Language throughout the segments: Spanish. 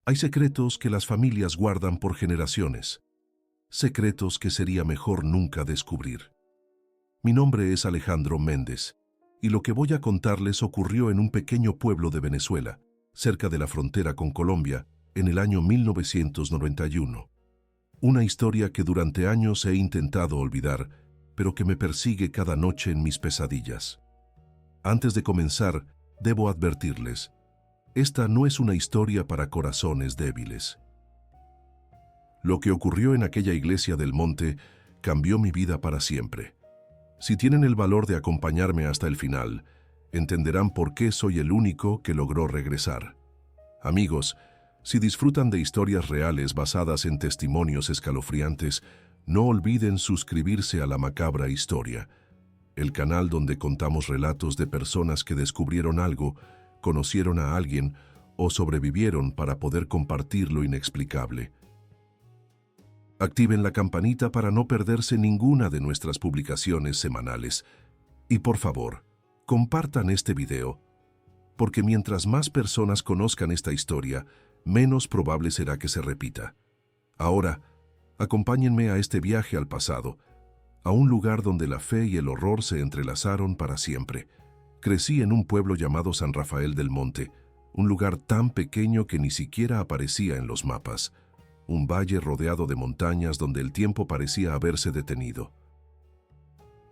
Hay secretos que las familias guardan por generaciones, secretos que sería mejor nunca descubrir. Mi nombre es Alejandro Méndez, y lo que voy a contarles ocurrió en un pequeño pueblo de Venezuela, cerca de la frontera con Colombia, en el año 1991. Una historia que durante años he intentado olvidar, pero que me persigue cada noche en mis pesadillas. Antes de comenzar, debo advertirles, esta no es una historia para corazones débiles. Lo que ocurrió en aquella iglesia del monte cambió mi vida para siempre. Si tienen el valor de acompañarme hasta el final, entenderán por qué soy el único que logró regresar. Amigos, si disfrutan de historias reales basadas en testimonios escalofriantes, no olviden suscribirse a La Macabra Historia, el canal donde contamos relatos de personas que descubrieron algo, conocieron a alguien o sobrevivieron para poder compartir lo inexplicable. Activen la campanita para no perderse ninguna de nuestras publicaciones semanales. Y por favor, compartan este video, porque mientras más personas conozcan esta historia, menos probable será que se repita. Ahora, acompáñenme a este viaje al pasado, a un lugar donde la fe y el horror se entrelazaron para siempre. Crecí en un pueblo llamado San Rafael del Monte, un lugar tan pequeño que ni siquiera aparecía en los mapas. Un valle rodeado de montañas donde el tiempo parecía haberse detenido.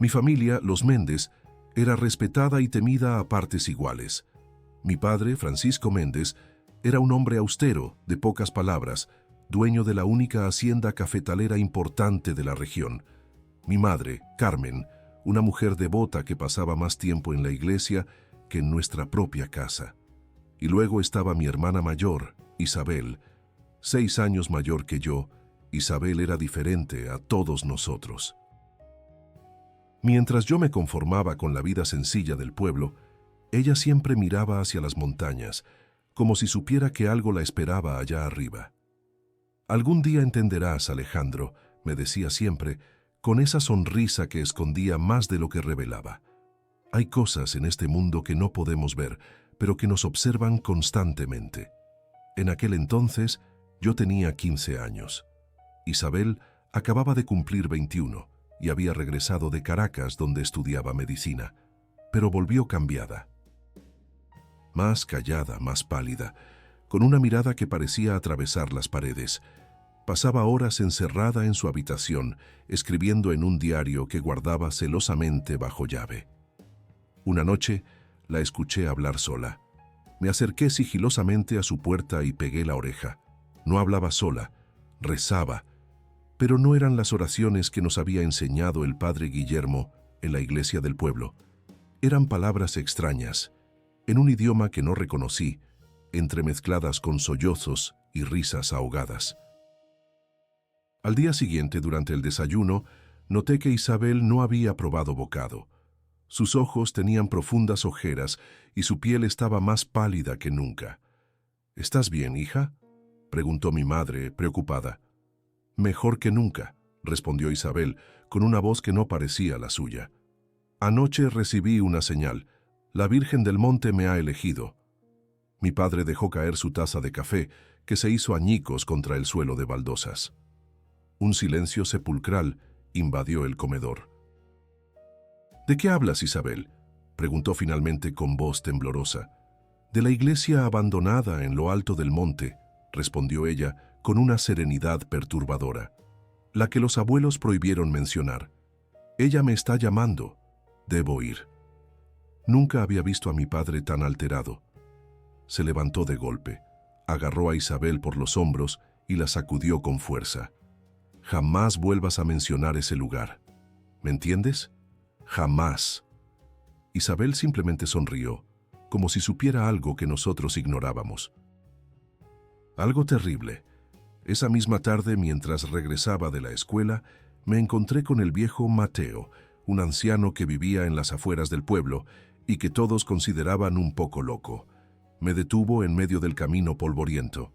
Mi familia, los Méndez, era respetada y temida a partes iguales. Mi padre, Francisco Méndez, era un hombre austero, de pocas palabras, dueño de la única hacienda cafetalera importante de la región. Mi madre, Carmen, una mujer devota que pasaba más tiempo en la iglesia que en nuestra propia casa. Y luego estaba mi hermana mayor, Isabel, 6 años mayor que yo. Isabel era diferente a todos nosotros. Mientras yo me conformaba con la vida sencilla del pueblo, ella siempre miraba hacia las montañas, como si supiera que algo la esperaba allá arriba. «Algún día entenderás, Alejandro», me decía siempre, con esa sonrisa que escondía más de lo que revelaba. Hay cosas en este mundo que no podemos ver, pero que nos observan constantemente. En aquel entonces, yo tenía 15 años. Isabel acababa de cumplir 21 y había regresado de Caracas, donde estudiaba medicina, pero volvió cambiada. Más callada, más pálida, con una mirada que parecía atravesar las paredes. Pasaba horas encerrada en su habitación, escribiendo en un diario que guardaba celosamente bajo llave. Una noche, la escuché hablar sola. Me acerqué sigilosamente a su puerta y pegué la oreja. No hablaba sola, rezaba, pero no eran las oraciones que nos había enseñado el padre Guillermo en la iglesia del pueblo. Eran palabras extrañas, en un idioma que no reconocí, entremezcladas con sollozos y risas ahogadas. Al día siguiente, durante el desayuno, noté que Isabel no había probado bocado. Sus ojos tenían profundas ojeras y su piel estaba más pálida que nunca. «¿Estás bien, hija?», preguntó mi madre, preocupada. «Mejor que nunca», respondió Isabel, con una voz que no parecía la suya. «Anoche recibí una señal. La Virgen del Monte me ha elegido». Mi padre dejó caer su taza de café, que se hizo añicos contra el suelo de baldosas. Un silencio sepulcral invadió el comedor. «¿De qué hablas, Isabel?», preguntó finalmente con voz temblorosa. «De la iglesia abandonada en lo alto del monte», respondió ella con una serenidad perturbadora. «La que los abuelos prohibieron mencionar. Ella me está llamando. Debo ir». Nunca había visto a mi padre tan alterado. Se levantó de golpe, agarró a Isabel por los hombros y la sacudió con fuerza. «Jamás vuelvas a mencionar ese lugar. ¿Me entiendes? Jamás». Isabel simplemente sonrió, como si supiera algo que nosotros ignorábamos. Algo terrible. Esa misma tarde, mientras regresaba de la escuela, me encontré con el viejo Mateo, un anciano que vivía en las afueras del pueblo y que todos consideraban un poco loco. Me detuvo en medio del camino polvoriento.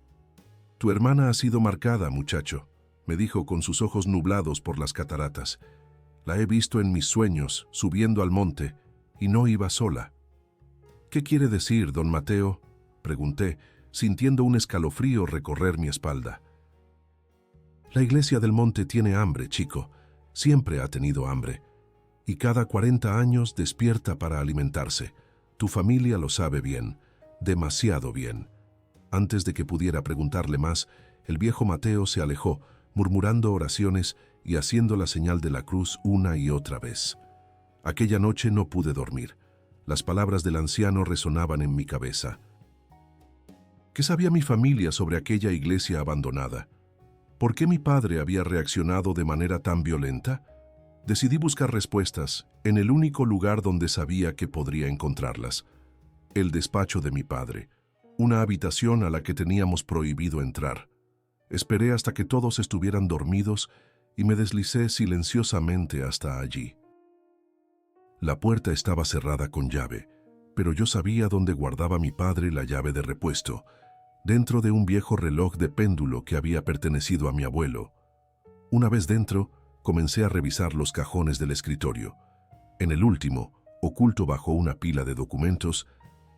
«Tu hermana ha sido marcada, muchacho», me dijo con sus ojos nublados por las cataratas. «La he visto en mis sueños, subiendo al monte, y no iba sola». «¿Qué quiere decir, don Mateo?», pregunté, sintiendo un escalofrío recorrer mi espalda. La iglesia del monte tiene hambre, chico. Siempre ha tenido hambre. Y cada 40 años despierta para alimentarse. Tu familia lo sabe bien, demasiado bien. Antes de que pudiera preguntarle más, el viejo Mateo se alejó, murmurando oraciones y haciendo la señal de la cruz una y otra vez. Aquella noche no pude dormir. Las palabras del anciano resonaban en mi cabeza. ¿Qué sabía mi familia sobre aquella iglesia abandonada? ¿Por qué mi padre había reaccionado de manera tan violenta? Decidí buscar respuestas en el único lugar donde sabía que podría encontrarlas: el despacho de mi padre, una habitación a la que teníamos prohibido entrar. Esperé hasta que todos estuvieran dormidos y me deslicé silenciosamente hasta allí. La puerta estaba cerrada con llave, pero yo sabía dónde guardaba mi padre la llave de repuesto, dentro de un viejo reloj de péndulo que había pertenecido a mi abuelo. Una vez dentro, comencé a revisar los cajones del escritorio. En el último, oculto bajo una pila de documentos,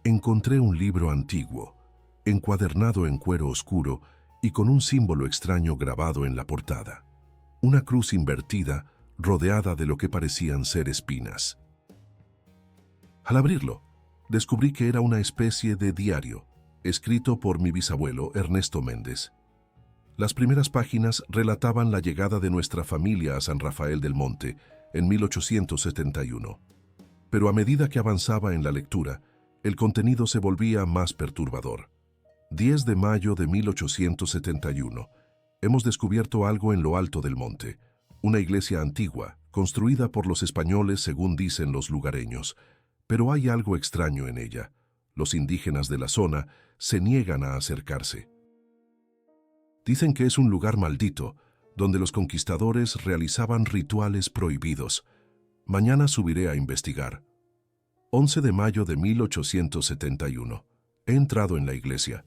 encontré un libro antiguo, encuadernado en cuero oscuro y con un símbolo extraño grabado en la portada. Una cruz invertida rodeada de lo que parecían ser espinas. Al abrirlo, descubrí que era una especie de diario, escrito por mi bisabuelo Ernesto Méndez. Las primeras páginas relataban la llegada de nuestra familia a San Rafael del Monte en 1871. Pero a medida que avanzaba en la lectura, el contenido se volvía más perturbador. 10 de mayo de 1871. Hemos descubierto algo en lo alto del monte. Una iglesia antigua, construida por los españoles según dicen los lugareños. Pero hay algo extraño en ella. Los indígenas de la zona se niegan a acercarse. Dicen que es un lugar maldito, donde los conquistadores realizaban rituales prohibidos. Mañana subiré a investigar. 11 de mayo de 1871. He entrado en la iglesia.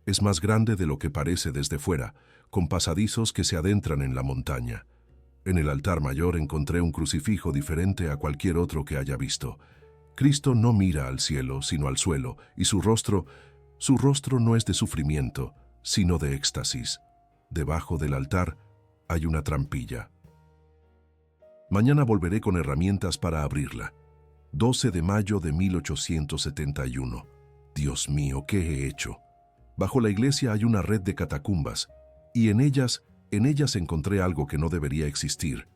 Es más grande de lo que parece desde fuera, con pasadizos que se adentran en la montaña. En el altar mayor encontré un crucifijo diferente a cualquier otro que haya visto. Cristo no mira al cielo, sino al suelo, y su rostro no es de sufrimiento, sino de éxtasis. Debajo del altar hay una trampilla. Mañana volveré con herramientas para abrirla. 12 de mayo de 1871. Dios mío, ¿qué he hecho? Bajo la iglesia hay una red de catacumbas, y en ellas encontré algo que no debería existir.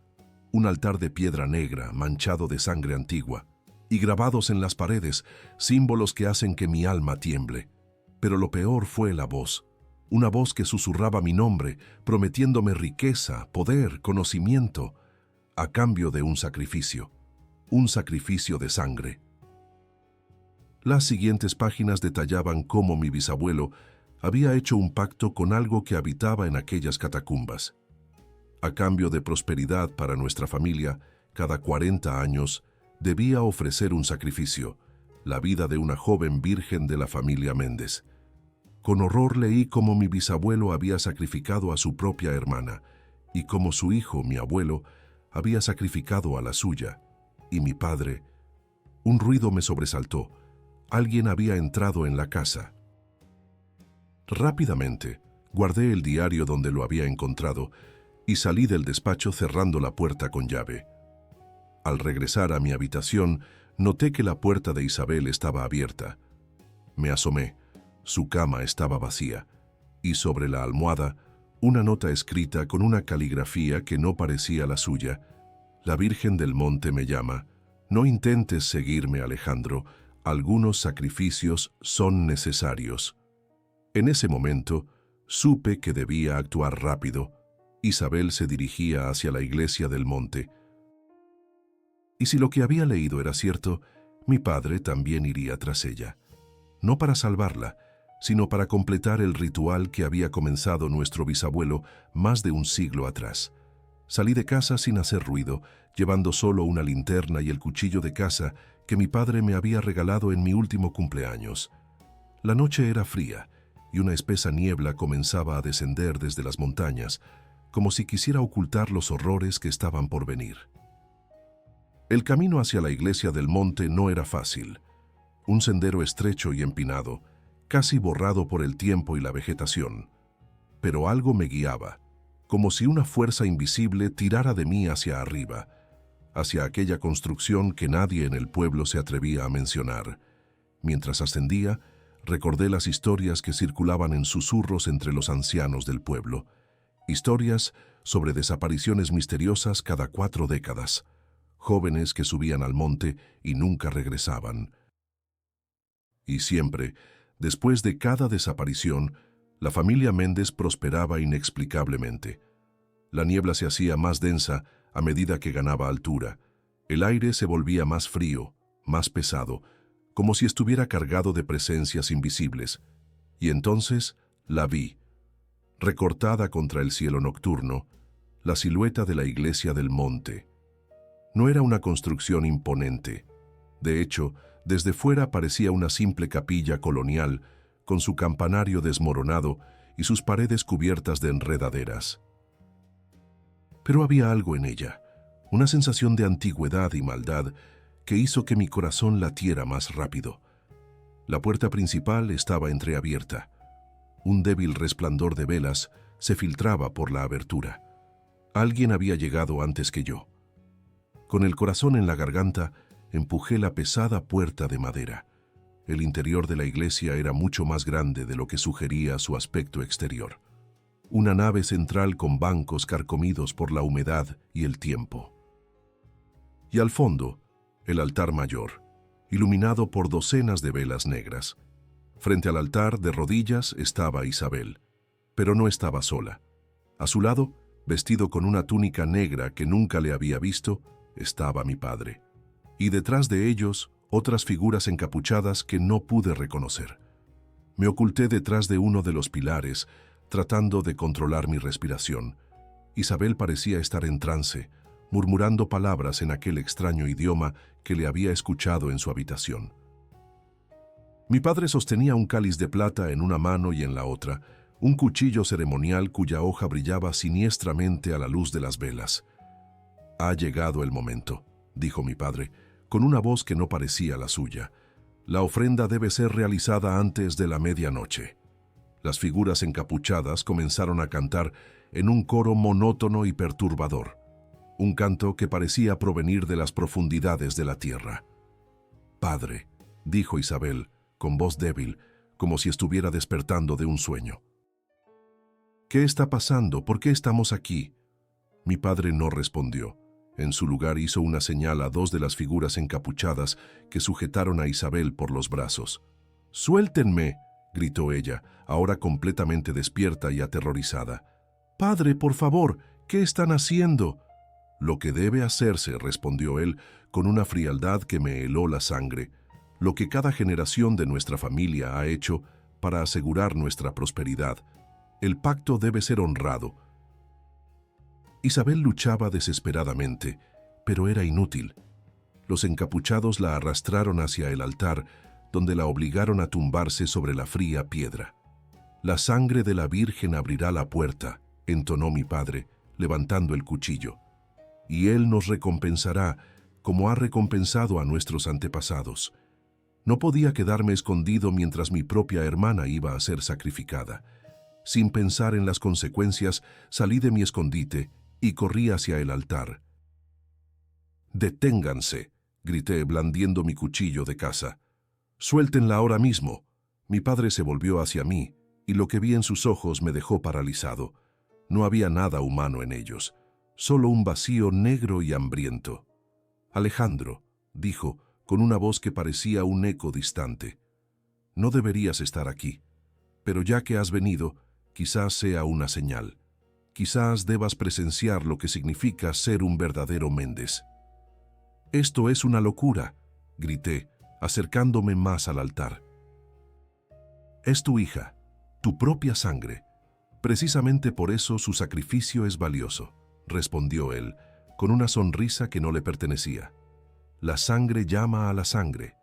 Un altar de piedra negra, manchado de sangre antigua, y grabados en las paredes, símbolos que hacen que mi alma tiemble. Pero lo peor fue la voz. Una voz que susurraba mi nombre, prometiéndome riqueza, poder, conocimiento, a cambio de un sacrificio de sangre. Las siguientes páginas detallaban cómo mi bisabuelo había hecho un pacto con algo que habitaba en aquellas catacumbas. A cambio de prosperidad para nuestra familia, cada 40 años debía ofrecer un sacrificio, la vida de una joven virgen de la familia Méndez. Con horror leí cómo mi bisabuelo había sacrificado a su propia hermana y cómo su hijo, mi abuelo, había sacrificado a la suya. Y mi padre. Un ruido me sobresaltó. Alguien había entrado en la casa. Rápidamente, guardé el diario donde lo había encontrado y salí del despacho cerrando la puerta con llave. Al regresar a mi habitación, noté que la puerta de Isabel estaba abierta. Me asomé. Su cama estaba vacía, y sobre la almohada, una nota escrita con una caligrafía que no parecía la suya. La Virgen del Monte me llama. No intentes seguirme, Alejandro. Algunos sacrificios son necesarios. En ese momento, supe que debía actuar rápido. Isabel se dirigía hacia la iglesia del monte. Y si lo que había leído era cierto, mi padre también iría tras ella. No para salvarla, sino para completar el ritual que había comenzado nuestro bisabuelo más de un siglo atrás. Salí de casa sin hacer ruido, llevando solo una linterna y el cuchillo de caza que mi padre me había regalado en mi último cumpleaños. La noche era fría y una espesa niebla comenzaba a descender desde las montañas, como si quisiera ocultar los horrores que estaban por venir. El camino hacia la iglesia del monte no era fácil. Un sendero estrecho y empinado, casi borrado por el tiempo y la vegetación. Pero algo me guiaba, como si una fuerza invisible tirara de mí hacia arriba, hacia aquella construcción que nadie en el pueblo se atrevía a mencionar. Mientras ascendía, recordé las historias que circulaban en susurros entre los ancianos del pueblo, historias sobre desapariciones misteriosas cada 4 décadas, jóvenes que subían al monte y nunca regresaban. Y siempre, después de cada desaparición, la familia Méndez prosperaba inexplicablemente. La niebla se hacía más densa a medida que ganaba altura. El aire se volvía más frío, más pesado, como si estuviera cargado de presencias invisibles. Y entonces la vi, recortada contra el cielo nocturno, la silueta de la iglesia del monte. No era una construcción imponente. De hecho, desde fuera parecía una simple capilla colonial, con su campanario desmoronado y sus paredes cubiertas de enredaderas. Pero había algo en ella, una sensación de antigüedad y maldad que hizo que mi corazón latiera más rápido. La puerta principal estaba entreabierta. Un débil resplandor de velas se filtraba por la abertura. Alguien había llegado antes que yo. Con el corazón en la garganta, empujé la pesada puerta de madera. El interior de la iglesia era mucho más grande de lo que sugería su aspecto exterior. Una nave central con bancos carcomidos por la humedad y el tiempo. Y al fondo, el altar mayor, iluminado por docenas de velas negras. Frente al altar, de rodillas, estaba Isabel, pero no estaba sola. A su lado, vestido con una túnica negra que nunca le había visto, estaba mi padre. Y detrás de ellos, otras figuras encapuchadas que no pude reconocer. Me oculté detrás de uno de los pilares, tratando de controlar mi respiración. Isabel parecía estar en trance, murmurando palabras en aquel extraño idioma que le había escuchado en su habitación. Mi padre sostenía un cáliz de plata en una mano y en la otra, un cuchillo ceremonial cuya hoja brillaba siniestramente a la luz de las velas. «Ha llegado el momento», dijo mi padre, con una voz que no parecía la suya. «La ofrenda debe ser realizada antes de la medianoche». Las figuras encapuchadas comenzaron a cantar en un coro monótono y perturbador, un canto que parecía provenir de las profundidades de la tierra. «Padre», dijo Isabel, con voz débil, como si estuviera despertando de un sueño. «¿Qué está pasando? ¿Por qué estamos aquí?» Mi padre no respondió. En su lugar hizo una señal a 2 de las figuras encapuchadas que sujetaron a Isabel por los brazos. «¡Suéltenme!», gritó ella, ahora completamente despierta y aterrorizada. «Padre, por favor, ¿qué están haciendo?» «Lo que debe hacerse», respondió él, con una frialdad que me heló la sangre. «Lo que cada generación de nuestra familia ha hecho para asegurar nuestra prosperidad. El pacto debe ser honrado». Isabel luchaba desesperadamente, pero era inútil. Los encapuchados la arrastraron hacia el altar, donde la obligaron a tumbarse sobre la fría piedra. «La sangre de la Virgen abrirá la puerta», entonó mi padre, levantando el cuchillo. «Y Él nos recompensará, como ha recompensado a nuestros antepasados». No podía quedarme escondido mientras mi propia hermana iba a ser sacrificada. Sin pensar en las consecuencias, salí de mi escondite y corrí hacia el altar. «Deténganse», grité blandiendo mi cuchillo de caza. «Suéltenla ahora mismo». Mi padre se volvió hacia mí, y lo que vi en sus ojos me dejó paralizado. No había nada humano en ellos, solo un vacío negro y hambriento. «Alejandro», dijo, con una voz que parecía un eco distante, «no deberías estar aquí, pero ya que has venido, quizás sea una señal. Quizás debas presenciar lo que significa ser un verdadero Méndez». «Esto es una locura», grité, acercándome más al altar. «Es tu hija, tu propia sangre. Precisamente por eso su sacrificio es valioso», respondió él, con una sonrisa que no le pertenecía. «La sangre llama a la sangre,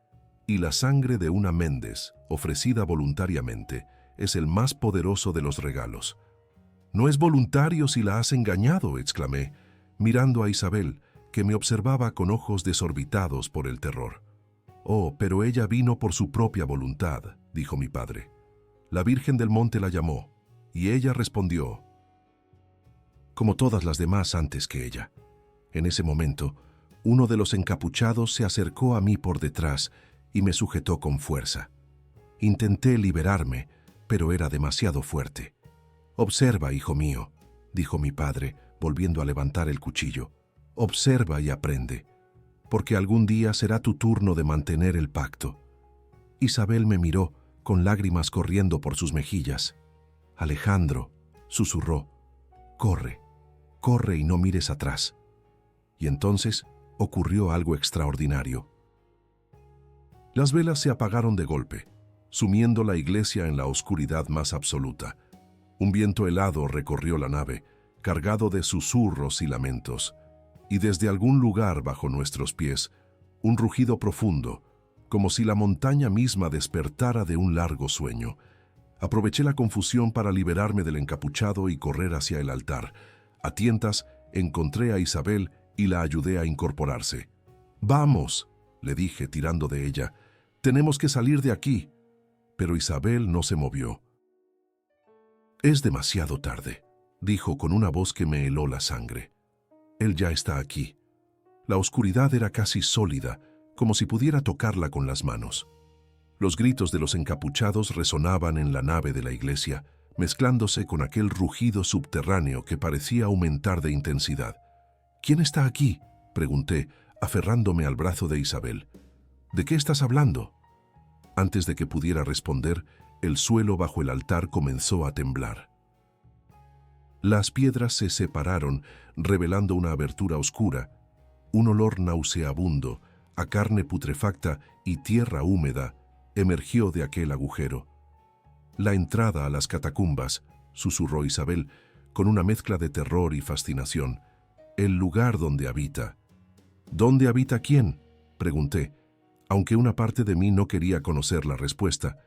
y la sangre de una Méndez, ofrecida voluntariamente, es el más poderoso de los regalos». «No es voluntario si la has engañado», exclamé, mirando a Isabel, que me observaba con ojos desorbitados por el terror. «Oh, pero ella vino por su propia voluntad», dijo mi padre. La Virgen del Monte la llamó, y ella respondió, como todas las demás antes que ella. En ese momento, uno de los encapuchados se acercó a mí por detrás y me sujetó con fuerza. Intenté liberarme, pero era demasiado fuerte. «Observa, hijo mío», dijo mi padre, volviendo a levantar el cuchillo. «Observa y aprende, porque algún día será tu turno de mantener el pacto». Isabel me miró, con lágrimas corriendo por sus mejillas. «Alejandro», susurró, «corre, corre y no mires atrás». Y entonces ocurrió algo extraordinario. Las velas se apagaron de golpe, sumiendo la iglesia en la oscuridad más absoluta. Un viento helado recorrió la nave, cargado de susurros y lamentos, y desde algún lugar bajo nuestros pies, un rugido profundo, como si la montaña misma despertara de un largo sueño. Aproveché la confusión para liberarme del encapuchado y correr hacia el altar. A tientas encontré a Isabel y la ayudé a incorporarse. «Vamos», le dije tirando de ella, «tenemos que salir de aquí». Pero Isabel no se movió. «Es demasiado tarde», dijo con una voz que me heló la sangre. «Él ya está aquí». La oscuridad era casi sólida, como si pudiera tocarla con las manos. Los gritos de los encapuchados resonaban en la nave de la iglesia, mezclándose con aquel rugido subterráneo que parecía aumentar de intensidad. «¿Quién está aquí?», pregunté, aferrándome al brazo de Isabel. «¿De qué estás hablando?». Antes de que pudiera responder, el suelo bajo el altar comenzó a temblar. Las piedras se separaron, revelando una abertura oscura. Un olor nauseabundo, a carne putrefacta y tierra húmeda, emergió de aquel agujero. «La entrada a las catacumbas», susurró Isabel, con una mezcla de terror y fascinación. «El lugar donde habita». «¿Dónde habita quién?», pregunté, aunque una parte de mí no quería conocer la respuesta.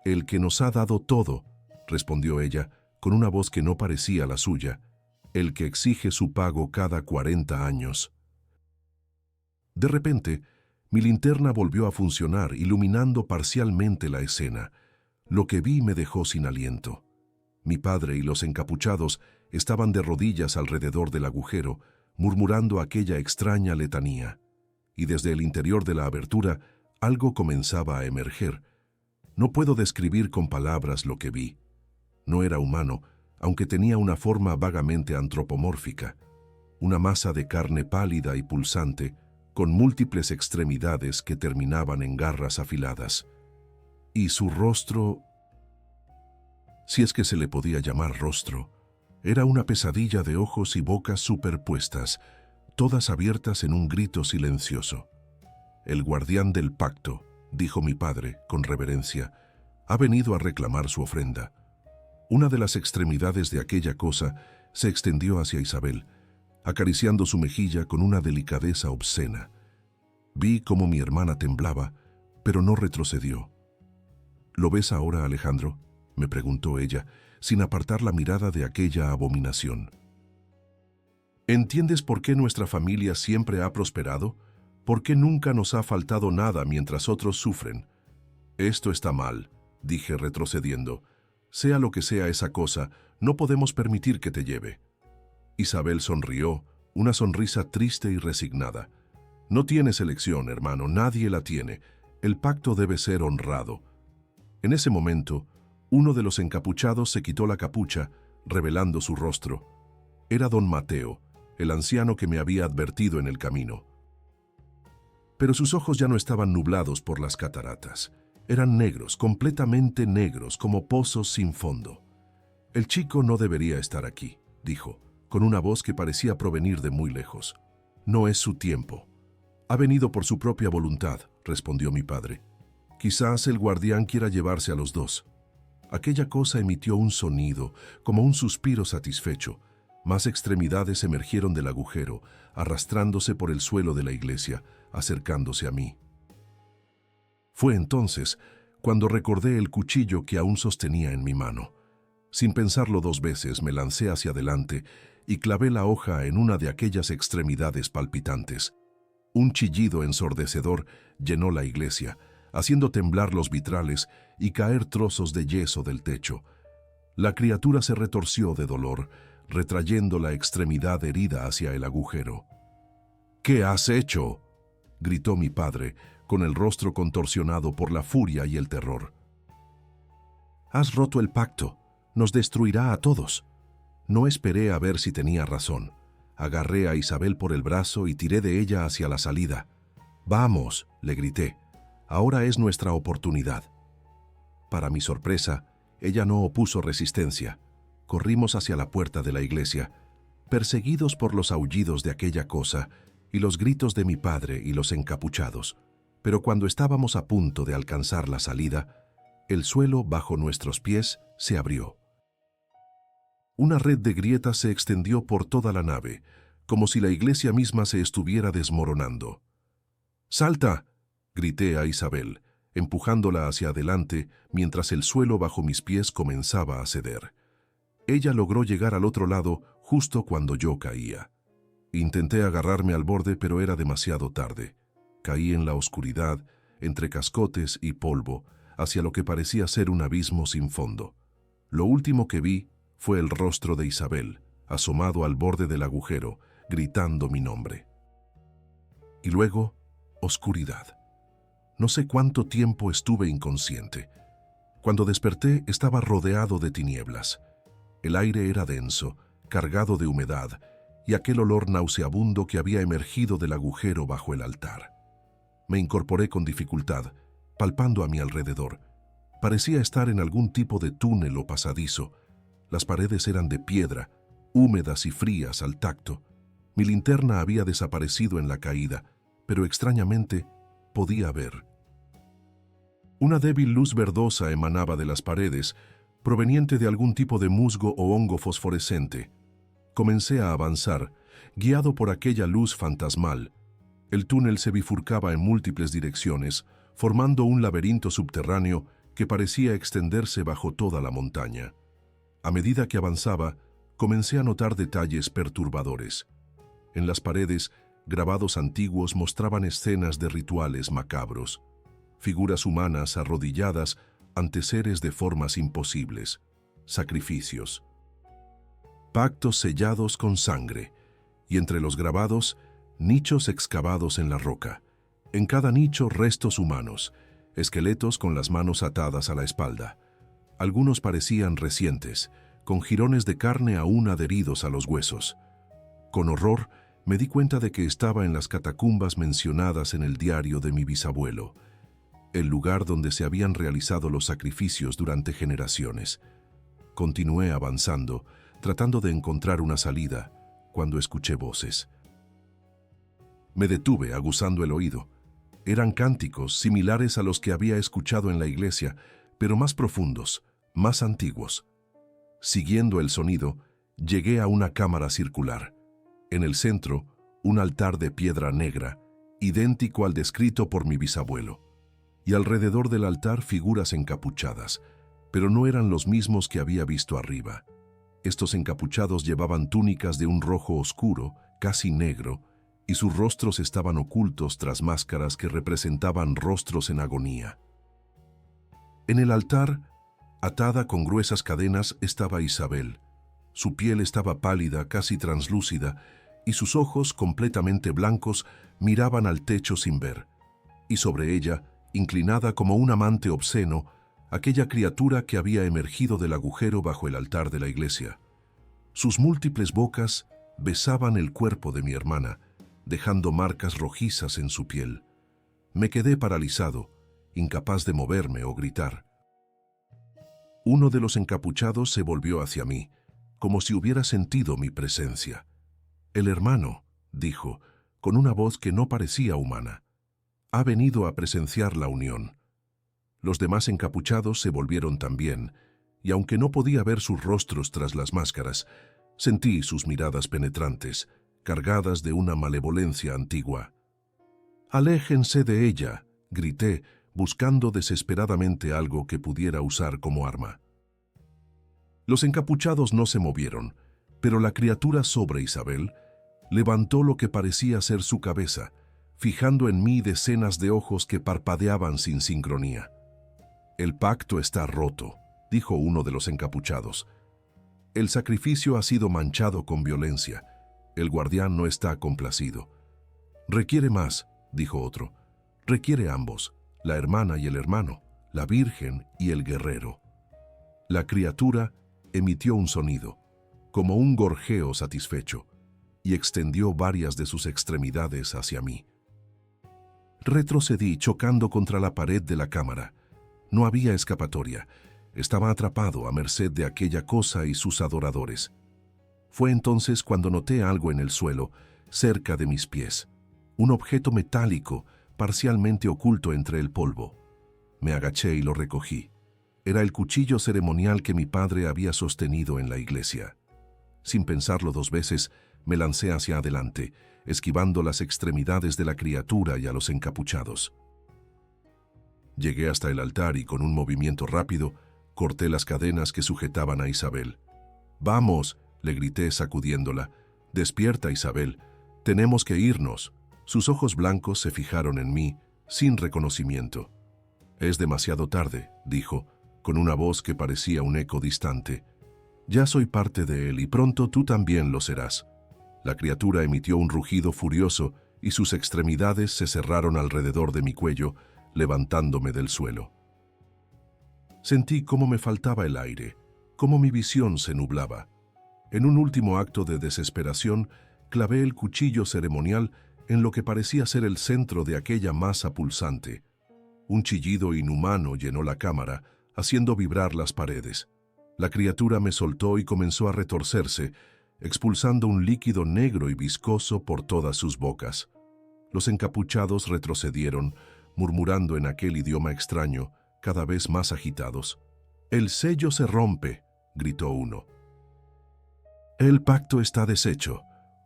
«El que nos ha dado todo», respondió ella, con una voz que no parecía la suya. «El que exige su pago cada 40 años». De repente, mi linterna volvió a funcionar, iluminando parcialmente la escena. Lo que vi me dejó sin aliento. Mi padre y los encapuchados estaban de rodillas alrededor del agujero, murmurando aquella extraña letanía. Y desde el interior de la abertura, algo comenzaba a emerger. No puedo describir con palabras lo que vi. No era humano, aunque tenía una forma vagamente antropomórfica. Una masa de carne pálida y pulsante, con múltiples extremidades que terminaban en garras afiladas. Y su rostro, si es que se le podía llamar rostro, era una pesadilla de ojos y bocas superpuestas, todas abiertas en un grito silencioso. «El guardián del pacto», dijo mi padre con reverencia, «ha venido a reclamar su ofrenda». Una de las extremidades de aquella cosa se extendió hacia Isabel, acariciando su mejilla con una delicadeza obscena. Vi cómo mi hermana temblaba, pero no retrocedió. «¿Lo ves ahora, Alejandro?», me preguntó ella, sin apartar la mirada de aquella abominación. «¿Entiendes por qué nuestra familia siempre ha prosperado? ¿Por qué nunca nos ha faltado nada mientras otros sufren?». «Esto está mal», dije retrocediendo. «Sea lo que sea esa cosa, no podemos permitir que te lleve». Isabel sonrió, una sonrisa triste y resignada. «No tienes elección, hermano, nadie la tiene. El pacto debe ser honrado». En ese momento, uno de los encapuchados se quitó la capucha, revelando su rostro. Era don Mateo, el anciano que me había advertido en el camino. Pero sus ojos ya no estaban nublados por las cataratas. Eran negros, completamente negros, como pozos sin fondo. «El chico no debería estar aquí», dijo, con una voz que parecía provenir de muy lejos. «No es su tiempo». «Ha venido por su propia voluntad», respondió mi padre. «Quizás el guardián quiera llevarse a los dos». Aquella cosa emitió un sonido, como un suspiro satisfecho. Más extremidades emergieron del agujero, arrastrándose por el suelo de la iglesia, acercándose a mí. Fue entonces cuando recordé el cuchillo que aún sostenía en mi mano. Sin pensarlo 2 veces, me lancé hacia adelante y clavé la hoja en una de aquellas extremidades palpitantes. Un chillido ensordecedor llenó la iglesia, haciendo temblar los vitrales y caer trozos de yeso del techo. La criatura se retorció de dolor, retrayendo la extremidad herida hacia el agujero. «¿Qué has hecho?», gritó mi padre, con el rostro contorsionado por la furia y el terror. «Has roto el pacto. Nos destruirá a todos». No esperé a ver si tenía razón. Agarré a Isabel por el brazo y tiré de ella hacia la salida. «Vamos», le grité. «Ahora es nuestra oportunidad». Para mi sorpresa, ella no opuso resistencia. Corrimos hacia la puerta de la iglesia, perseguidos por los aullidos de aquella cosa y los gritos de mi padre y los encapuchados. Pero cuando estábamos a punto de alcanzar la salida, el suelo bajo nuestros pies se abrió. Una red de grietas se extendió por toda la nave, como si la iglesia misma se estuviera desmoronando. «¡Salta!», grité a Isabel, empujándola hacia adelante mientras el suelo bajo mis pies comenzaba a ceder. Ella logró llegar al otro lado justo cuando yo caía. Intenté agarrarme al borde, pero era demasiado tarde. Caí en la oscuridad, entre cascotes y polvo, hacia lo que parecía ser un abismo sin fondo. Lo último que vi fue el rostro de Isabel, asomado al borde del agujero, gritando mi nombre. Y luego, oscuridad. No sé cuánto tiempo estuve inconsciente. Cuando desperté, estaba rodeado de tinieblas. El aire era denso, cargado de humedad, y aquel olor nauseabundo que había emergido del agujero bajo el altar. Me incorporé con dificultad, palpando a mi alrededor. Parecía estar en algún tipo de túnel o pasadizo. Las paredes eran de piedra, húmedas y frías al tacto. Mi linterna había desaparecido en la caída, pero extrañamente podía ver. Una débil luz verdosa emanaba de las paredes, proveniente de algún tipo de musgo o hongo fosforescente. Comencé a avanzar, guiado por aquella luz fantasmal. El túnel se bifurcaba en múltiples direcciones, formando un laberinto subterráneo que parecía extenderse bajo toda la montaña. A medida que avanzaba, comencé a notar detalles perturbadores. En las paredes, grabados antiguos mostraban escenas de rituales macabros. Figuras humanas arrodilladas ante seres de formas imposibles, sacrificios. Pactos sellados con sangre, y entre los grabados, nichos excavados en la roca. En cada nicho restos humanos, esqueletos con las manos atadas a la espalda. Algunos parecían recientes, con jirones de carne aún adheridos a los huesos. Con horror, me di cuenta de que estaba en las catacumbas mencionadas en el diario de mi bisabuelo, el lugar donde se habían realizado los sacrificios durante generaciones. Continué avanzando, tratando de encontrar una salida, cuando escuché voces. Me detuve, aguzando el oído. Eran cánticos similares a los que había escuchado en la iglesia, pero más profundos, más antiguos. Siguiendo el sonido, llegué a una cámara circular. En el centro, un altar de piedra negra, idéntico al descrito por mi bisabuelo. Y alrededor del altar figuras encapuchadas, pero no eran los mismos que había visto arriba. Estos encapuchados llevaban túnicas de un rojo oscuro, casi negro, y sus rostros estaban ocultos tras máscaras que representaban rostros en agonía. En el altar, atada con gruesas cadenas, estaba Isabel. Su piel estaba pálida, casi translúcida, y sus ojos, completamente blancos, miraban al techo sin ver. Y sobre ella, inclinada como un amante obsceno, aquella criatura que había emergido del agujero bajo el altar de la iglesia. Sus múltiples bocas besaban el cuerpo de mi hermana, dejando marcas rojizas en su piel. Me quedé paralizado, incapaz de moverme o gritar. Uno de los encapuchados se volvió hacia mí, como si hubiera sentido mi presencia. «El hermano», dijo, con una voz que no parecía humana, «ha venido a presenciar la unión». Los demás encapuchados se volvieron también, y aunque no podía ver sus rostros tras las máscaras, sentí sus miradas penetrantes, cargadas de una malevolencia antigua. «¡Aléjense de ella!», grité, buscando desesperadamente algo que pudiera usar como arma. Los encapuchados no se movieron, pero la criatura sobre Isabel levantó lo que parecía ser su cabeza, fijando en mí decenas de ojos que parpadeaban sin sincronía. «El pacto está roto», dijo uno de los encapuchados. «El sacrificio ha sido manchado con violencia. El guardián no está complacido». «Requiere más», dijo otro. «Requiere ambos, la hermana y el hermano, la virgen y el guerrero». La criatura emitió un sonido, como un gorjeo satisfecho, y extendió varias de sus extremidades hacia mí. Retrocedí chocando contra la pared de la cámara. No había escapatoria. Estaba atrapado a merced de aquella cosa y sus adoradores. Fue entonces cuando noté algo en el suelo, cerca de mis pies. Un objeto metálico, parcialmente oculto entre el polvo. Me agaché y lo recogí. Era el cuchillo ceremonial que mi padre había sostenido en la iglesia. Sin pensarlo dos veces, me lancé hacia adelante, esquivando las extremidades de la criatura y a los encapuchados. Llegué hasta el altar y con un movimiento rápido, corté las cadenas que sujetaban a Isabel. «¡Vamos!», le grité sacudiéndola. «Despierta, Isabel. Tenemos que irnos». Sus ojos blancos se fijaron en mí, sin reconocimiento. «Es demasiado tarde», dijo, con una voz que parecía un eco distante. «Ya soy parte de él y pronto tú también lo serás». La criatura emitió un rugido furioso y sus extremidades se cerraron alrededor de mi cuello, levantándome del suelo. Sentí cómo me faltaba el aire, cómo mi visión se nublaba. En un último acto de desesperación, clavé el cuchillo ceremonial en lo que parecía ser el centro de aquella masa pulsante. Un chillido inhumano llenó la cámara, haciendo vibrar las paredes. La criatura me soltó y comenzó a retorcerse, expulsando un líquido negro y viscoso por todas sus bocas. Los encapuchados retrocedieron, murmurando en aquel idioma extraño, cada vez más agitados. «El sello se rompe», gritó uno. «El pacto está deshecho».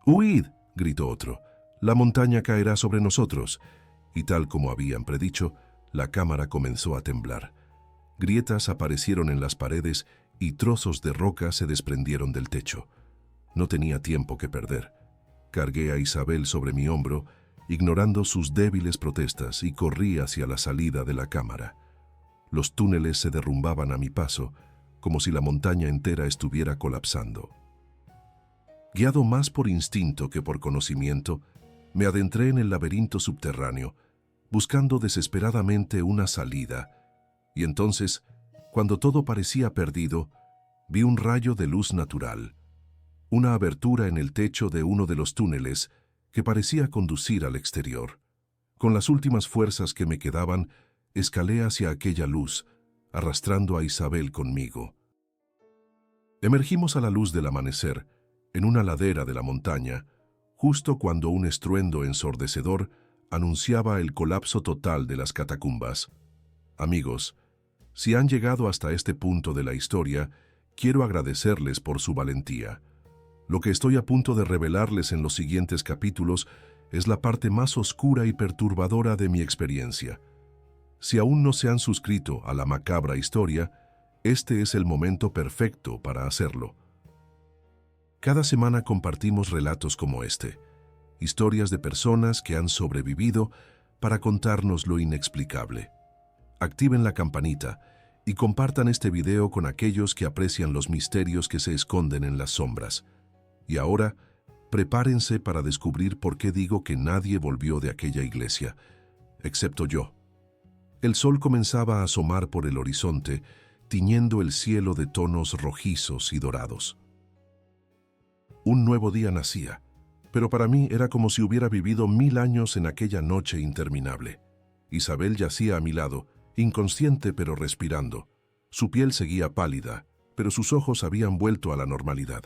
«¡Huid!», gritó otro. «La montaña caerá sobre nosotros». Y tal como habían predicho, la cámara comenzó a temblar. Grietas aparecieron en las paredes y trozos de roca se desprendieron del techo. No tenía tiempo que perder. Cargué a Isabel sobre mi hombro, ignorando sus débiles protestas, y corrí hacia la salida de la cámara. Los túneles se derrumbaban a mi paso, como si la montaña entera estuviera colapsando. Guiado más por instinto que por conocimiento, me adentré en el laberinto subterráneo, buscando desesperadamente una salida, y entonces, cuando todo parecía perdido, vi un rayo de luz natural, una abertura en el techo de uno de los túneles que parecía conducir al exterior. Con las últimas fuerzas que me quedaban, escalé hacia aquella luz, arrastrando a Isabel conmigo. Emergimos a la luz del amanecer, en una ladera de la montaña, justo cuando un estruendo ensordecedor anunciaba el colapso total de las catacumbas. Amigos, si han llegado hasta este punto de la historia, quiero agradecerles por su valentía. Lo que estoy a punto de revelarles en los siguientes capítulos es la parte más oscura y perturbadora de mi experiencia. Si aún no se han suscrito a la macabra historia, este es el momento perfecto para hacerlo. Cada semana compartimos relatos como este, historias de personas que han sobrevivido para contarnos lo inexplicable. Activen la campanita y compartan este video con aquellos que aprecian los misterios que se esconden en las sombras. Y ahora, prepárense para descubrir por qué digo que nadie volvió de aquella iglesia, excepto yo. El sol comenzaba a asomar por el horizonte, tiñendo el cielo de tonos rojizos y dorados. Un nuevo día nacía, pero para mí era como si hubiera vivido 1000 años en aquella noche interminable. Isabel yacía a mi lado, inconsciente pero respirando. Su piel seguía pálida, pero sus ojos habían vuelto a la normalidad.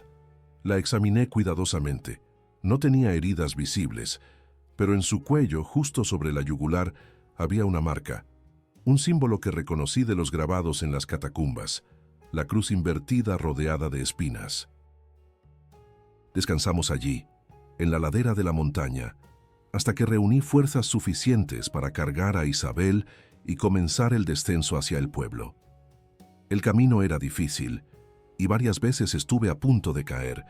La examiné cuidadosamente. No tenía heridas visibles, pero en su cuello, justo sobre la yugular, había una marca, un símbolo que reconocí de los grabados en las catacumbas, la cruz invertida rodeada de espinas. Descansamos allí, en la ladera de la montaña, hasta que reuní fuerzas suficientes para cargar a Isabel y comenzar el descenso hacia el pueblo. El camino era difícil, y varias veces estuve a punto de caer,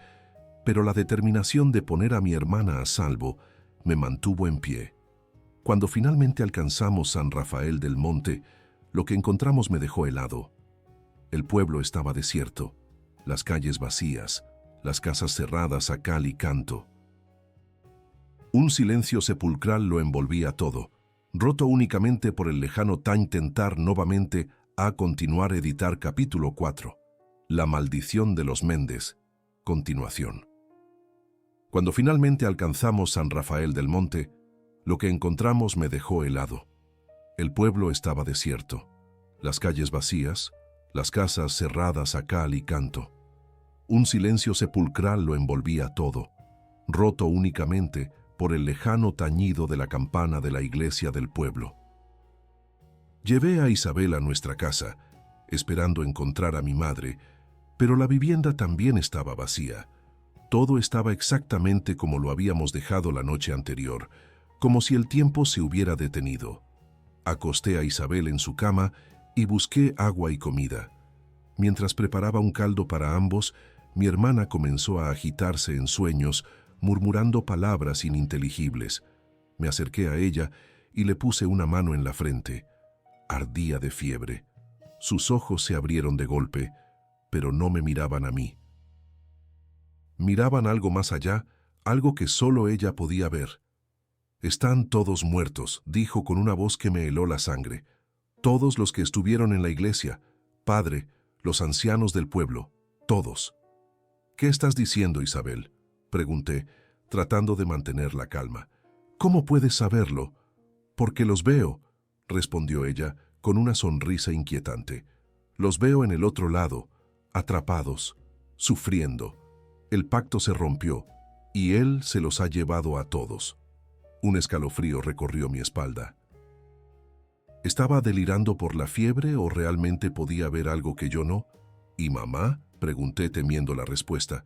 pero la determinación de poner a mi hermana a salvo me mantuvo en pie. Cuando finalmente alcanzamos San Rafael del Monte, lo que encontramos me dejó helado. El pueblo estaba desierto, las calles vacías, las casas cerradas a cal y canto. Un silencio sepulcral lo envolvía todo, roto únicamente por el lejano tentar nuevamente a continuar editar capítulo 4. La maldición de los Méndez. Continuación. Cuando finalmente alcanzamos San Rafael del Monte, lo que encontramos me dejó helado. El pueblo estaba desierto, las calles vacías, las casas cerradas a cal y canto. Un silencio sepulcral lo envolvía todo, roto únicamente por el lejano tañido de la campana de la iglesia del pueblo. Llevé a Isabel a nuestra casa, esperando encontrar a mi madre, pero la vivienda también estaba vacía. Todo estaba exactamente como lo habíamos dejado la noche anterior, como si el tiempo se hubiera detenido. Acosté a Isabel en su cama y busqué agua y comida. Mientras preparaba un caldo para ambos, mi hermana comenzó a agitarse en sueños, murmurando palabras ininteligibles. Me acerqué a ella y le puse una mano en la frente. Ardía de fiebre. Sus ojos se abrieron de golpe, pero no me miraban a mí. Miraban algo más allá, algo que solo ella podía ver. «Están todos muertos», dijo con una voz que me heló la sangre. «Todos los que estuvieron en la iglesia, padre, los ancianos del pueblo, todos». «¿Qué estás diciendo, Isabel?», pregunté, tratando de mantener la calma. «¿Cómo puedes saberlo?». «Porque los veo», respondió ella con una sonrisa inquietante. «Los veo en el otro lado, atrapados, sufriendo. El pacto se rompió, y él se los ha llevado a todos». Un escalofrío recorrió mi espalda. ¿Estaba delirando por la fiebre o realmente podía ver algo que yo no? ¿Y mamá?, pregunté temiendo la respuesta.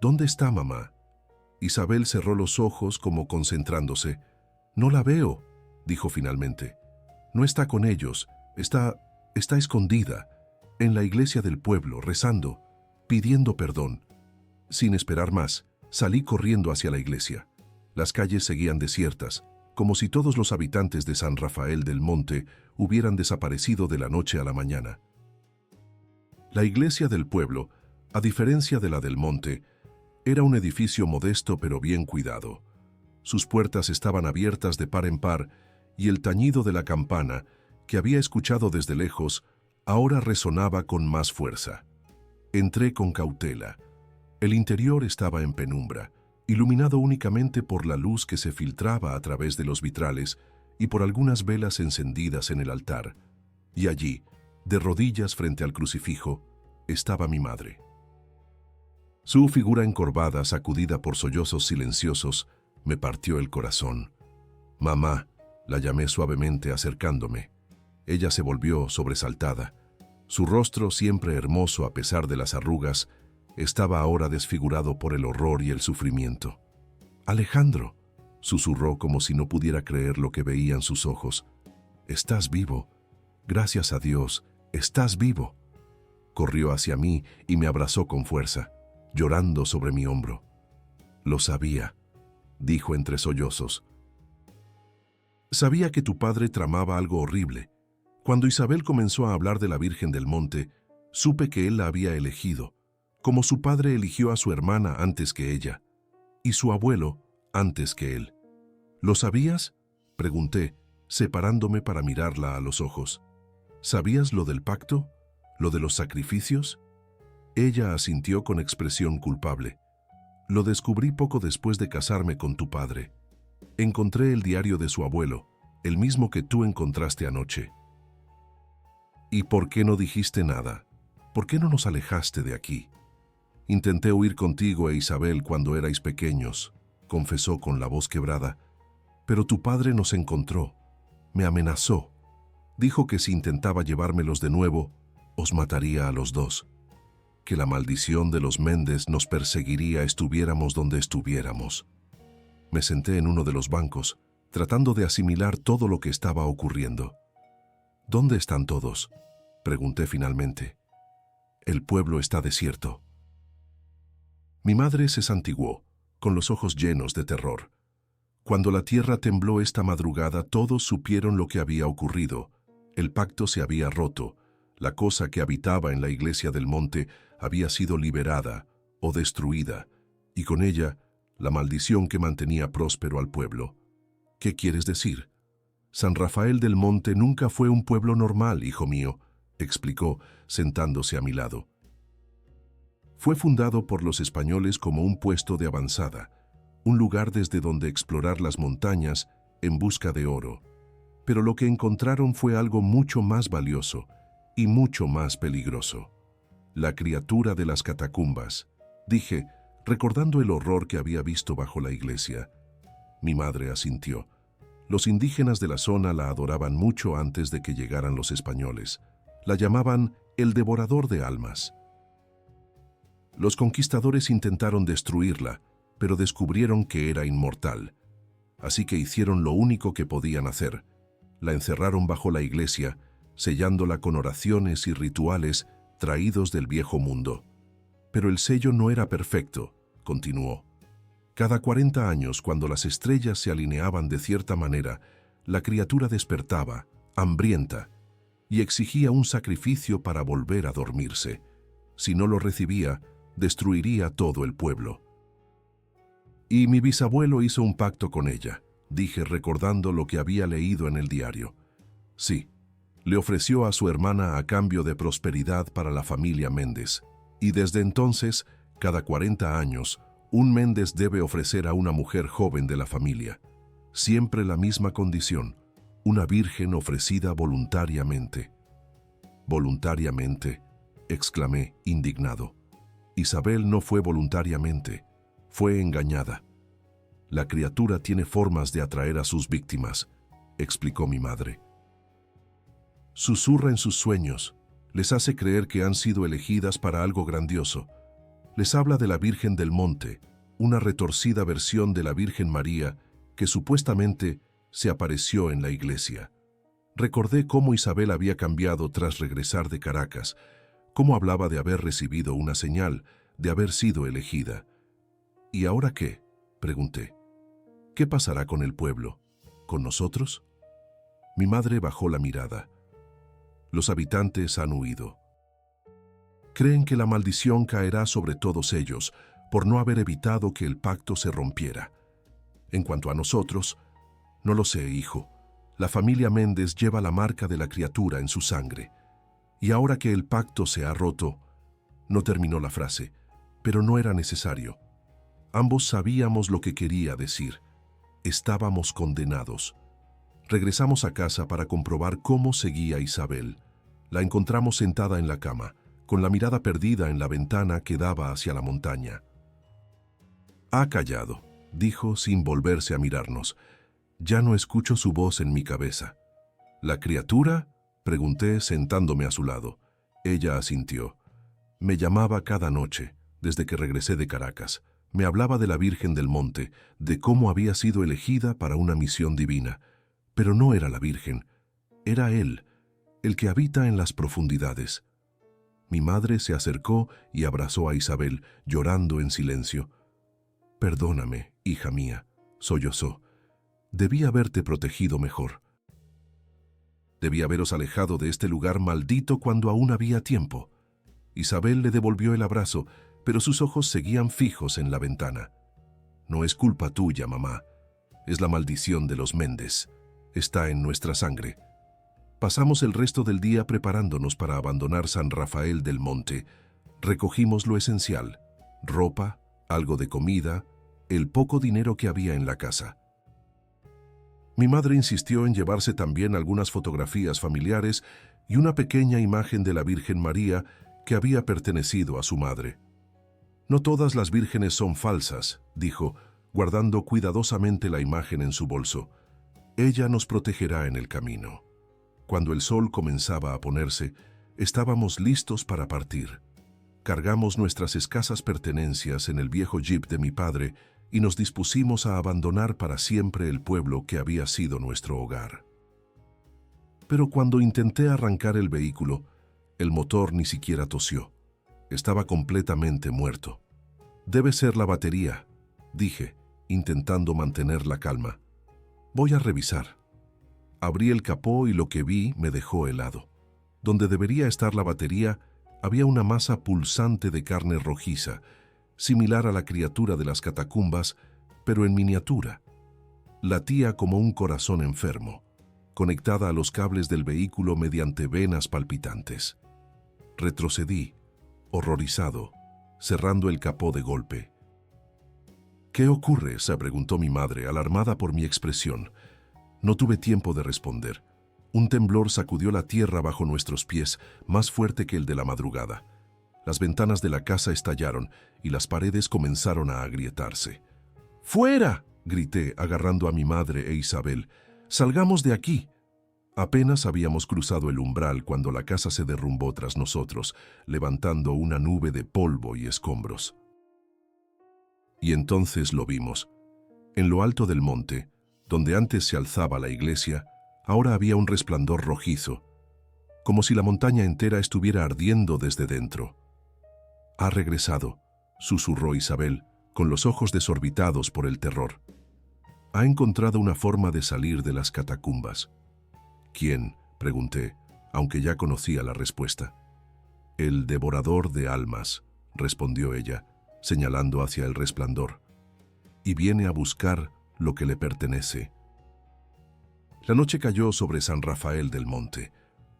«¿Dónde está mamá?». Isabel cerró los ojos como concentrándose. «No la veo», dijo finalmente. «No está con ellos, está escondida, en la iglesia del pueblo, rezando, pidiendo perdón». Sin esperar más, salí corriendo hacia la iglesia. Las calles seguían desiertas, como si todos los habitantes de San Rafael del Monte hubieran desaparecido de la noche a la mañana. La iglesia del pueblo, a diferencia de la del monte, era un edificio modesto pero bien cuidado. Sus puertas estaban abiertas de par en par y el tañido de la campana, que había escuchado desde lejos, ahora resonaba con más fuerza. Entré con cautela. El interior estaba en penumbra, iluminado únicamente por la luz que se filtraba a través de los vitrales y por algunas velas encendidas en el altar. Y allí, de rodillas frente al crucifijo, estaba mi madre. Su figura encorvada, sacudida por sollozos silenciosos, me partió el corazón. «Mamá», la llamé suavemente acercándome. Ella se volvió sobresaltada. Su rostro, siempre hermoso a pesar de las arrugas, estaba ahora desfigurado por el horror y el sufrimiento. «Alejandro», susurró como si no pudiera creer lo que veían sus ojos. «Estás vivo. Gracias a Dios, estás vivo». Corrió hacia mí y me abrazó con fuerza, llorando sobre mi hombro. «Lo sabía», dijo entre sollozos. «Sabía que tu padre tramaba algo horrible. Cuando Isabel comenzó a hablar de la Virgen del Monte, supe que él la había elegido, como su padre eligió a su hermana antes que ella, y su abuelo antes que él». «¿Lo sabías?», pregunté, separándome para mirarla a los ojos. «¿Sabías lo del pacto? ¿Lo de los sacrificios?». Ella asintió con expresión culpable. «Lo descubrí poco después de casarme con tu padre. Encontré el diario de su abuelo, el mismo que tú encontraste anoche». «¿Y por qué no dijiste nada? ¿Por qué no nos alejaste de aquí?». «Intenté huir contigo e Isabel cuando erais pequeños», confesó con la voz quebrada. «Pero tu padre nos encontró. Me amenazó. Dijo que si intentaba llevármelos de nuevo, os mataría a los dos. Que la maldición de los Méndez nos perseguiría estuviéramos donde estuviéramos». Me senté en uno de los bancos, tratando de asimilar todo lo que estaba ocurriendo. «¿Dónde están todos?», pregunté finalmente. «El pueblo está desierto». Mi madre se santiguó, con los ojos llenos de terror. Cuando la tierra tembló esta madrugada, todos supieron lo que había ocurrido. El pacto se había roto. La cosa que habitaba en la iglesia del monte había sido liberada o destruida, y con ella la maldición que mantenía próspero al pueblo. ¿Qué quieres decir? San Rafael del Monte nunca fue un pueblo normal, hijo mío, explicó, sentándose a mi lado. Fue fundado por los españoles como un puesto de avanzada, un lugar desde donde explorar las montañas en busca de oro. Pero lo que encontraron fue algo mucho más valioso y mucho más peligroso. La criatura de las catacumbas, dije, recordando el horror que había visto bajo la iglesia. Mi madre asintió. Los indígenas de la zona la adoraban mucho antes de que llegaran los españoles. La llamaban el devorador de almas. Los conquistadores intentaron destruirla, pero descubrieron que era inmortal. Así que hicieron lo único que podían hacer. La encerraron bajo la iglesia, sellándola con oraciones y rituales traídos del viejo mundo. Pero el sello no era perfecto, continuó. Cada 40 años, cuando las estrellas se alineaban de cierta manera, la criatura despertaba, hambrienta, y exigía un sacrificio para volver a dormirse. Si no lo recibía, destruiría todo el pueblo. Y mi bisabuelo hizo un pacto con ella, dije recordando lo que había leído en el diario. Sí, le ofreció a su hermana a cambio de prosperidad para la familia Méndez, y desde entonces, cada 40 años, un Méndez debe ofrecer a una mujer joven de la familia. Siempre la misma condición, una virgen ofrecida voluntariamente. ¿Voluntariamente?, exclamé, indignado. Isabel no fue voluntariamente, fue engañada. La criatura tiene formas de atraer a sus víctimas, explicó mi madre. Susurra en sus sueños, les hace creer que han sido elegidas para algo grandioso. Les habla de la Virgen del Monte, una retorcida versión de la Virgen María que supuestamente se apareció en la iglesia. Recordé cómo Isabel había cambiado tras regresar de Caracas, cómo hablaba de haber recibido una señal, de haber sido elegida. ¿Y ahora qué?, pregunté. ¿Qué pasará con el pueblo? ¿Con nosotros? Mi madre bajó la mirada. Los habitantes han huido. Creen que la maldición caerá sobre todos ellos por no haber evitado que el pacto se rompiera. En cuanto a nosotros, no lo sé, hijo. La familia Méndez lleva la marca de la criatura en su sangre. Y ahora que el pacto se ha roto, no terminó la frase, pero no era necesario. Ambos sabíamos lo que quería decir. Estábamos condenados. Regresamos a casa para comprobar cómo seguía Isabel. La encontramos sentada en la cama, con la mirada perdida en la ventana que daba hacia la montaña. Ha callado, dijo sin volverse a mirarnos. Ya no escucho su voz en mi cabeza. ¿La criatura?, pregunté sentándome a su lado. Ella asintió. Me llamaba cada noche, desde que regresé de Caracas. Me hablaba de la Virgen del Monte, de cómo había sido elegida para una misión divina. Pero no era la Virgen, era él, el que habita en las profundidades. Mi madre se acercó y abrazó a Isabel, llorando en silencio. Perdóname, hija mía, sollozó. Debí haberte protegido mejor. Debí haberos alejado de este lugar maldito cuando aún había tiempo. Isabel le devolvió el abrazo, pero sus ojos seguían fijos en la ventana. No es culpa tuya, mamá. Es la maldición de los Méndez. Está en nuestra sangre. Pasamos el resto del día preparándonos para abandonar San Rafael del Monte. Recogimos lo esencial: ropa, algo de comida, el poco dinero que había en la casa. Mi madre insistió en llevarse también algunas fotografías familiares y una pequeña imagen de la Virgen María que había pertenecido a su madre. No todas las vírgenes son falsas, dijo, guardando cuidadosamente la imagen en su bolso. Ella nos protegerá en el camino. Cuando el sol comenzaba a ponerse, estábamos listos para partir. Cargamos nuestras escasas pertenencias en el viejo jeep de mi padre y nos dispusimos a abandonar para siempre el pueblo que había sido nuestro hogar. Pero cuando intenté arrancar el vehículo, el motor ni siquiera tosió. Estaba completamente muerto. Debe ser la batería, dije, intentando mantener la calma. Voy a revisar. Abrí el capó y lo que vi me dejó helado. Donde debería estar la batería, había una masa pulsante de carne rojiza, similar a la criatura de las catacumbas, pero en miniatura. Latía como un corazón enfermo, conectada a los cables del vehículo mediante venas palpitantes. Retrocedí, horrorizado, cerrando el capó de golpe. «¿Qué ocurre?», se preguntó mi madre, alarmada por mi expresión. No tuve tiempo de responder. Un temblor sacudió la tierra bajo nuestros pies, más fuerte que el de la madrugada. Las ventanas de la casa estallaron y las paredes comenzaron a agrietarse. «¡Fuera!», grité, agarrando a mi madre e Isabel. «¡Salgamos de aquí!». Apenas habíamos cruzado el umbral cuando la casa se derrumbó tras nosotros, levantando una nube de polvo y escombros. Y entonces lo vimos. En lo alto del monte, donde antes se alzaba la iglesia, ahora había un resplandor rojizo, como si la montaña entera estuviera ardiendo desde dentro. «Ha regresado», susurró Isabel, con los ojos desorbitados por el terror. «Ha encontrado una forma de salir de las catacumbas». «¿Quién?», pregunté, aunque ya conocía la respuesta. «El devorador de almas», respondió ella, señalando hacia el resplandor. «Y viene a buscar lo que le pertenece». La noche cayó sobre San Rafael del Monte,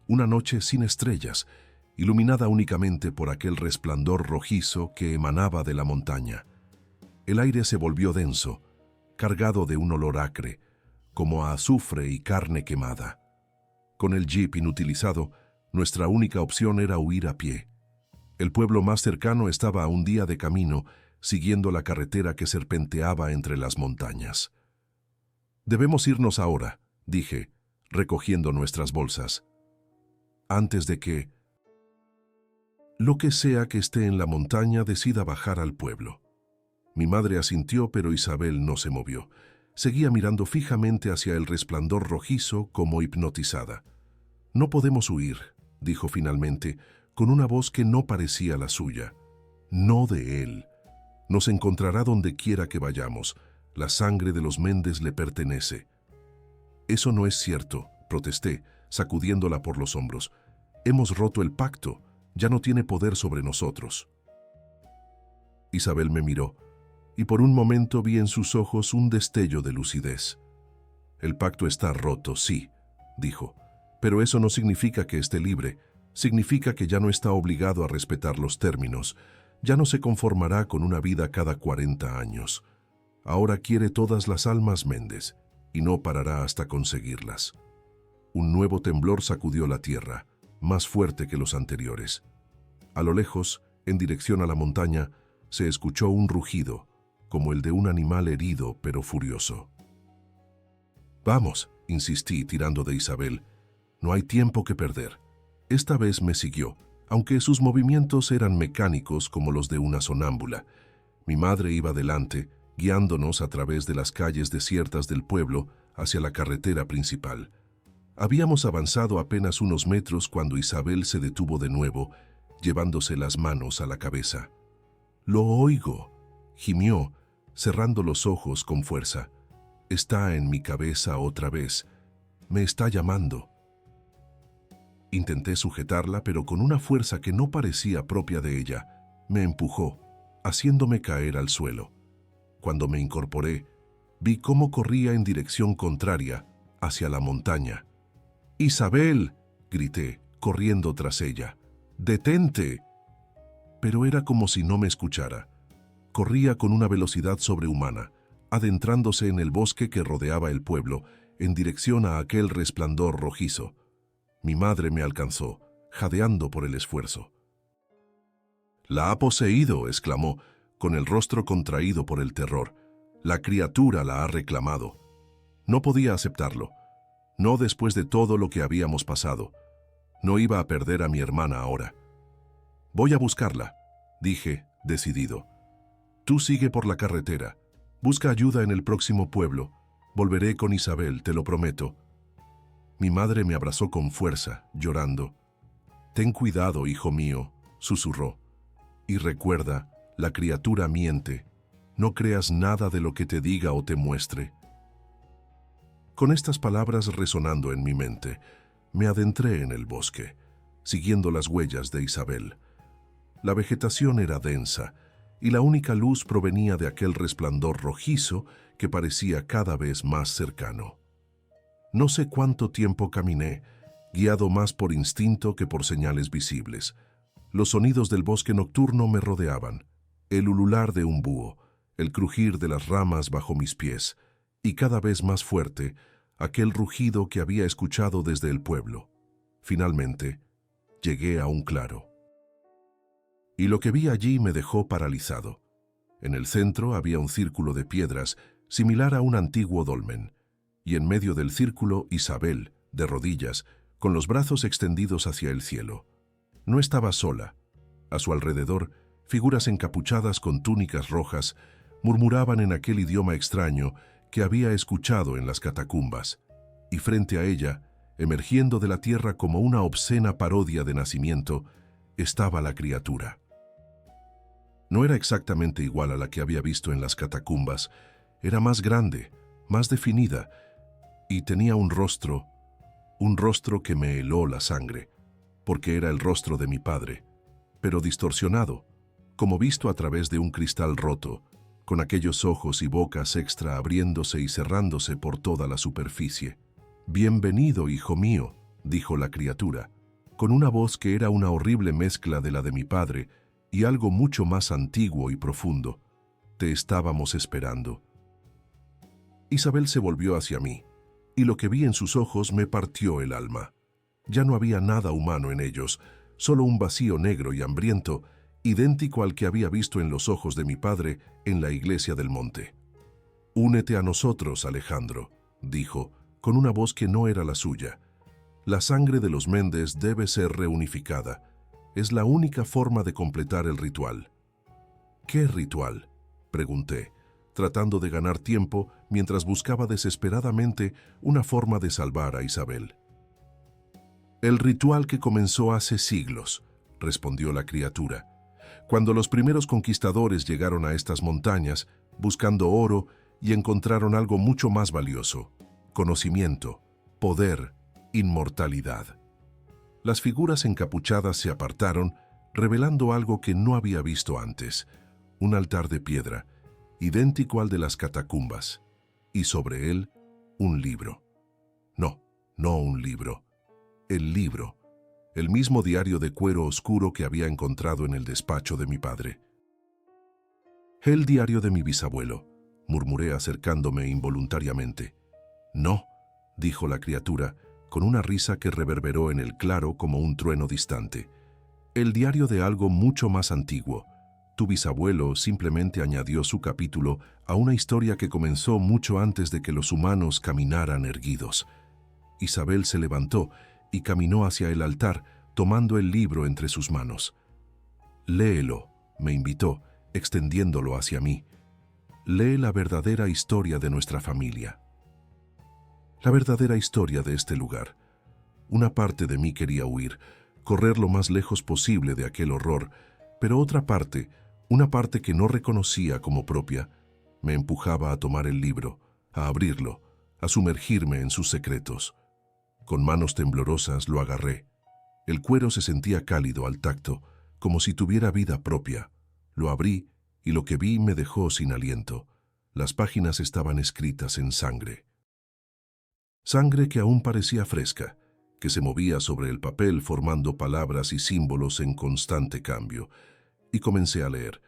una noche sin estrellas, iluminada únicamente por aquel resplandor rojizo que emanaba de la montaña. El aire se volvió denso, cargado de un olor acre, como a azufre y carne quemada. Con el jeep inutilizado, nuestra única opción era huir a pie. El pueblo más cercano estaba a un día de camino, siguiendo la carretera que serpenteaba entre las montañas. «Debemos irnos ahora», dije, recogiendo nuestras bolsas. «Antes de que lo que sea que esté en la montaña decida bajar al pueblo». Mi madre asintió, pero Isabel no se movió. Seguía mirando fijamente hacia el resplandor rojizo como hipnotizada. «No podemos huir», dijo finalmente, con una voz que no parecía la suya. «No de él. Nos encontrará donde quiera que vayamos. La sangre de los Méndez le pertenece». «Eso no es cierto», protesté, sacudiéndola por los hombros. «Hemos roto el pacto. Ya no tiene poder sobre nosotros». Isabel me miró, y por un momento vi en sus ojos un destello de lucidez. «El pacto está roto, sí», dijo, «pero eso no significa que esté libre. Significa que ya no está obligado a respetar los términos. Ya no se conformará con una vida cada 40 años. Ahora quiere todas las almas Méndez, y no parará hasta conseguirlas». Un nuevo temblor sacudió la tierra, más fuerte que los anteriores. A lo lejos, en dirección a la montaña, se escuchó un rugido, como el de un animal herido pero furioso. «Vamos», insistí, tirando de Isabel. «No hay tiempo que perder». Esta vez me siguió, aunque sus movimientos eran mecánicos como los de una sonámbula. Mi madre iba delante, guiándonos a través de las calles desiertas del pueblo hacia la carretera principal. Habíamos avanzado apenas unos metros cuando Isabel se detuvo de nuevo, llevándose las manos a la cabeza. «Lo oigo», gimió, cerrando los ojos con fuerza. «Está en mi cabeza otra vez. Me está llamando». Intenté sujetarla, pero con una fuerza que no parecía propia de ella, me empujó, haciéndome caer al suelo. Cuando me incorporé, vi cómo corría en dirección contraria, hacia la montaña. «¡Isabel!», grité, corriendo tras ella. «¡Detente!». Pero era como si no me escuchara. Corría con una velocidad sobrehumana, adentrándose en el bosque que rodeaba el pueblo, en dirección a aquel resplandor rojizo. Mi madre me alcanzó, jadeando por el esfuerzo. «La ha poseído», exclamó, con el rostro contraído por el terror. «La criatura la ha reclamado». No podía aceptarlo. No después de todo lo que habíamos pasado. No iba a perder a mi hermana ahora. «Voy a buscarla», dije, decidido. «Tú sigue por la carretera. Busca ayuda en el próximo pueblo. Volveré con Isabel, te lo prometo». Mi madre me abrazó con fuerza, llorando. «Ten cuidado, hijo mío», susurró. «Y recuerda, la criatura miente. No creas nada de lo que te diga o te muestre. Con estas palabras resonando en mi mente, me adentré en el bosque, siguiendo las huellas de Isabel. La vegetación era densa, y la única luz provenía de aquel resplandor rojizo que parecía cada vez más cercano. No sé cuánto tiempo caminé, guiado más por instinto que por señales visibles. Los sonidos del bosque nocturno me rodeaban, el ulular de un búho, el crujir de las ramas bajo mis pies, y cada vez más fuerte, aquel rugido que había escuchado desde el pueblo. Finalmente, llegué a un claro. Y lo que vi allí me dejó paralizado. En el centro había un círculo de piedras similar a un antiguo dolmen, y en medio del círculo Isabel, de rodillas, con los brazos extendidos hacia el cielo. No estaba sola. A su alrededor, figuras encapuchadas con túnicas rojas murmuraban en aquel idioma extraño que había escuchado en las catacumbas, y frente a ella, emergiendo de la tierra como una obscena parodia de nacimiento, estaba la criatura. No era exactamente igual a la que había visto en las catacumbas, era más grande, más definida, y tenía un rostro que me heló la sangre, porque era el rostro de mi padre, pero distorsionado, como visto a través de un cristal roto, con aquellos ojos y bocas extra abriéndose y cerrándose por toda la superficie. «Bienvenido, hijo mío», dijo la criatura, con una voz que era una horrible mezcla de la de mi padre y algo mucho más antiguo y profundo. «Te estábamos esperando». Isabel se volvió hacia mí, y lo que vi en sus ojos me partió el alma. Ya no había nada humano en ellos, solo un vacío negro y hambriento, idéntico al que había visto en los ojos de mi padre en la iglesia del monte. «Únete a nosotros, Alejandro», dijo, con una voz que no era la suya. «La sangre de los Méndez debe ser reunificada. Es la única forma de completar el ritual». «¿Qué ritual?», pregunté, tratando de ganar tiempo mientras buscaba desesperadamente una forma de salvar a Isabel. «El ritual que comenzó hace siglos», respondió la criatura. «Cuando los primeros conquistadores llegaron a estas montañas, buscando oro, y encontraron algo mucho más valioso: conocimiento, poder, inmortalidad». Las figuras encapuchadas se apartaron, revelando algo que no había visto antes: un altar de piedra, idéntico al de las catacumbas, y sobre él un libro. No un libro. El libro, el mismo diario de cuero oscuro que había encontrado en el despacho de mi padre. «El diario de mi bisabuelo», murmuré acercándome involuntariamente. «No», dijo la criatura, con una risa que reverberó en el claro como un trueno distante. «El diario de algo mucho más antiguo. Tu bisabuelo simplemente añadió su capítulo a una historia que comenzó mucho antes de que los humanos caminaran erguidos». Isabel se levantó y caminó hacia el altar, tomando el libro entre sus manos. «Léelo», me invitó, extendiéndolo hacia mí. «Lee la verdadera historia de nuestra familia. La verdadera historia de este lugar». Una parte de mí quería huir, correr lo más lejos posible de aquel horror, pero otra parte, una parte que no reconocía como propia, me empujaba a tomar el libro, a abrirlo, a sumergirme en sus secretos. Con manos temblorosas lo agarré. El cuero se sentía cálido al tacto, como si tuviera vida propia. Lo abrí y lo que vi me dejó sin aliento. Las páginas estaban escritas en sangre. Sangre que aún parecía fresca, que se movía sobre el papel formando palabras y símbolos en constante cambio. Y comencé a leer.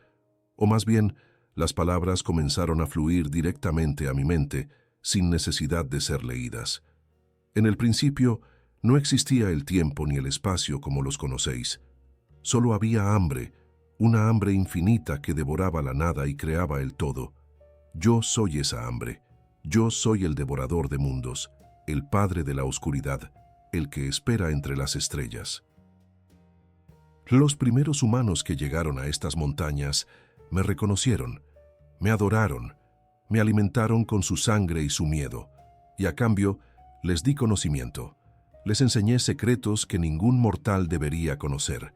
O más bien, las palabras comenzaron a fluir directamente a mi mente, sin necesidad de ser leídas. En el principio, no existía el tiempo ni el espacio como los conocéis. Solo había hambre, una hambre infinita que devoraba la nada y creaba el todo. Yo soy esa hambre. Yo soy el devorador de mundos, el padre de la oscuridad, el que espera entre las estrellas. Los primeros humanos que llegaron a estas montañas me reconocieron, me adoraron, me alimentaron con su sangre y su miedo, y a cambio les di conocimiento. Les enseñé secretos que ningún mortal debería conocer: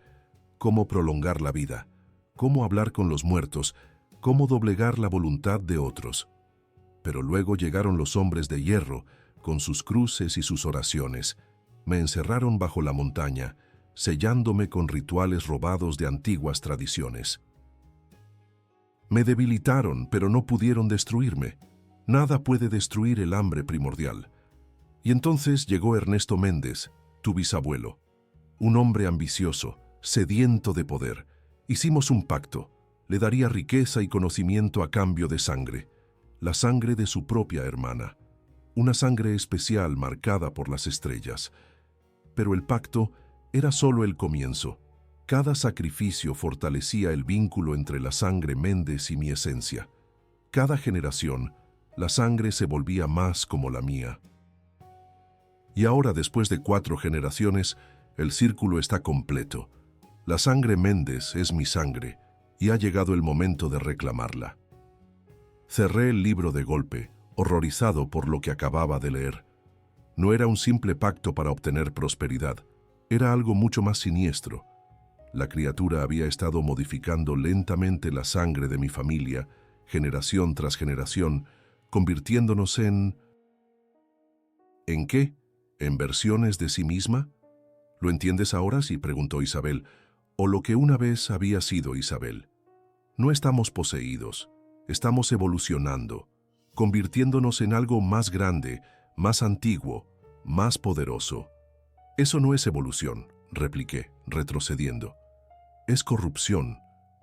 cómo prolongar la vida, cómo hablar con los muertos, cómo doblegar la voluntad de otros. Pero luego llegaron los hombres de hierro, con sus cruces y sus oraciones. Me encerraron bajo la montaña, sellándome con rituales robados de antiguas tradiciones. Me debilitaron, pero no pudieron destruirme. Nada puede destruir el hambre primordial. Y entonces llegó Ernesto Méndez, tu bisabuelo. Un hombre ambicioso, sediento de poder. Hicimos un pacto. Le daría riqueza y conocimiento a cambio de sangre. La sangre de su propia hermana. Una sangre especial marcada por las estrellas. Pero el pacto era solo el comienzo. Cada sacrificio fortalecía el vínculo entre la sangre Méndez y mi esencia. Cada generación, la sangre se volvía más como la mía. Y ahora, después de 4 generaciones, el círculo está completo. La sangre Méndez es mi sangre, y ha llegado el momento de reclamarla. Cerré el libro de golpe, horrorizado por lo que acababa de leer. No era un simple pacto para obtener prosperidad, era algo mucho más siniestro. La criatura había estado modificando lentamente la sangre de mi familia, generación tras generación, convirtiéndonos en... ¿En qué? ¿En versiones de sí misma? ¿Lo entiendes ahora? Sí, preguntó Isabel, o lo que una vez había sido Isabel. No estamos poseídos, estamos evolucionando, convirtiéndonos en algo más grande, más antiguo, más poderoso. Eso no es evolución, repliqué, retrocediendo. Es corrupción,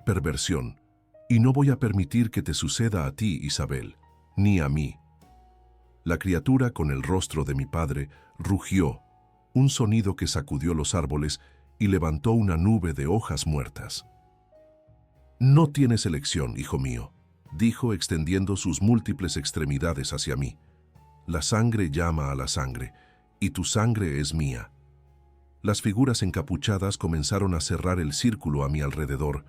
perversión, y no voy a permitir que te suceda a ti, Isabel, ni a mí. La criatura con el rostro de mi padre rugió, un sonido que sacudió los árboles y levantó una nube de hojas muertas. No tienes elección, hijo mío, dijo extendiendo sus múltiples extremidades hacia mí. La sangre llama a la sangre, y tu sangre es mía. Las figuras encapuchadas comenzaron a cerrar el círculo a mi alrededor,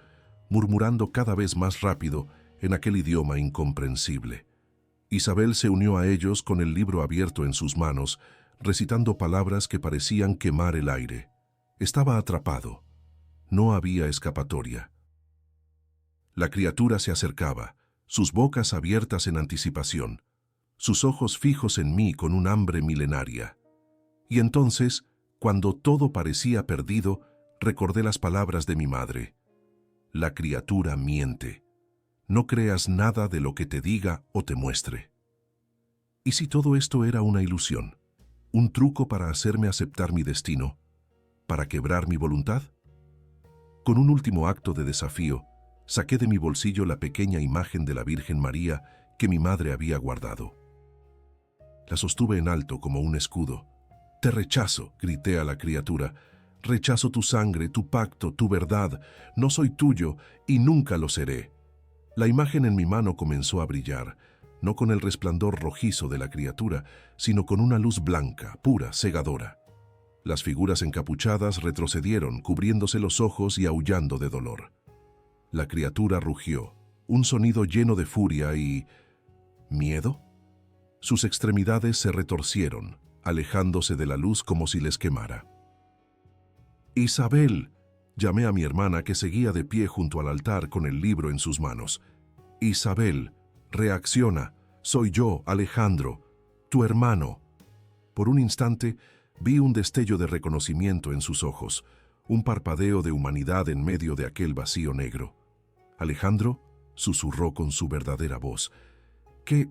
murmurando cada vez más rápido en aquel idioma incomprensible. Isabel se unió a ellos con el libro abierto en sus manos, recitando palabras que parecían quemar el aire. Estaba atrapado. No había escapatoria. La criatura se acercaba, sus bocas abiertas en anticipación, sus ojos fijos en mí con un hambre milenaria. Y entonces, cuando todo parecía perdido, recordé las palabras de mi madre. La criatura miente. No creas nada de lo que te diga o te muestre. ¿Y si todo esto era una ilusión? ¿Un truco para hacerme aceptar mi destino? ¿Para quebrar mi voluntad? Con un último acto de desafío, saqué de mi bolsillo la pequeña imagen de la Virgen María que mi madre había guardado. La sostuve en alto como un escudo. «Te rechazo», grité a la criatura. «Rechazo tu sangre, tu pacto, tu verdad. No soy tuyo y nunca lo seré». La imagen en mi mano comenzó a brillar, no con el resplandor rojizo de la criatura, sino con una luz blanca, pura, cegadora. Las figuras encapuchadas retrocedieron, cubriéndose los ojos y aullando de dolor. La criatura rugió, un sonido lleno de furia y... ¿miedo? Sus extremidades se retorcieron, alejándose de la luz como si les quemara. «Isabel», llamé a mi hermana que seguía de pie junto al altar con el libro en sus manos. «Isabel, reacciona, soy yo, Alejandro, tu hermano». Por un instante vi un destello de reconocimiento en sus ojos, un parpadeo de humanidad en medio de aquel vacío negro. «Alejandro», susurró con su verdadera voz. ¿Qué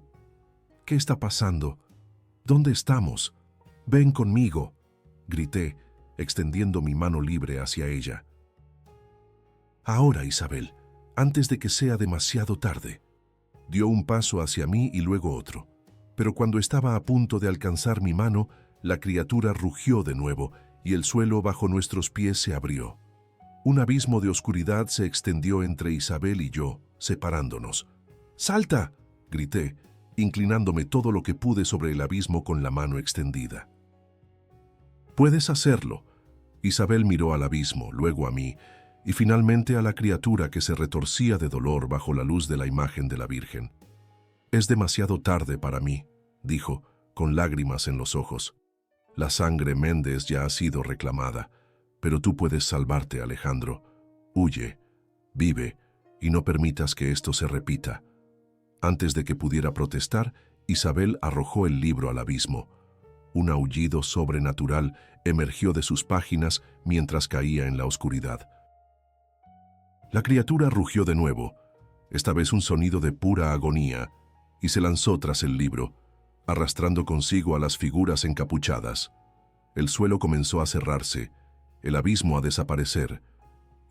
está pasando? ¿Dónde estamos? Ven conmigo», grité, extendiendo mi mano libre hacia ella. «Ahora, Isabel, antes de que sea demasiado tarde». Dio un paso hacia mí y luego otro, pero cuando estaba a punto de alcanzar mi mano, la criatura rugió de nuevo y el suelo bajo nuestros pies se abrió. Un abismo de oscuridad se extendió entre Isabel y yo, separándonos. «¡Salta!», grité, inclinándome todo lo que pude sobre el abismo con la mano extendida. «Puedes hacerlo». Isabel miró al abismo, luego a mí, y finalmente a la criatura que se retorcía de dolor bajo la luz de la imagen de la Virgen. «Es demasiado tarde para mí», dijo, con lágrimas en los ojos. «La sangre Méndez ya ha sido reclamada, pero tú puedes salvarte, Alejandro. Huye, vive, y no permitas que esto se repita. Antes de que pudiera protestar, Isabel arrojó el libro al abismo. Un aullido sobrenatural emergió de sus páginas mientras caía en la oscuridad. La criatura rugió de nuevo, esta vez un sonido de pura agonía, y se lanzó tras el libro, arrastrando consigo a las figuras encapuchadas. El suelo comenzó a cerrarse, el abismo a desaparecer.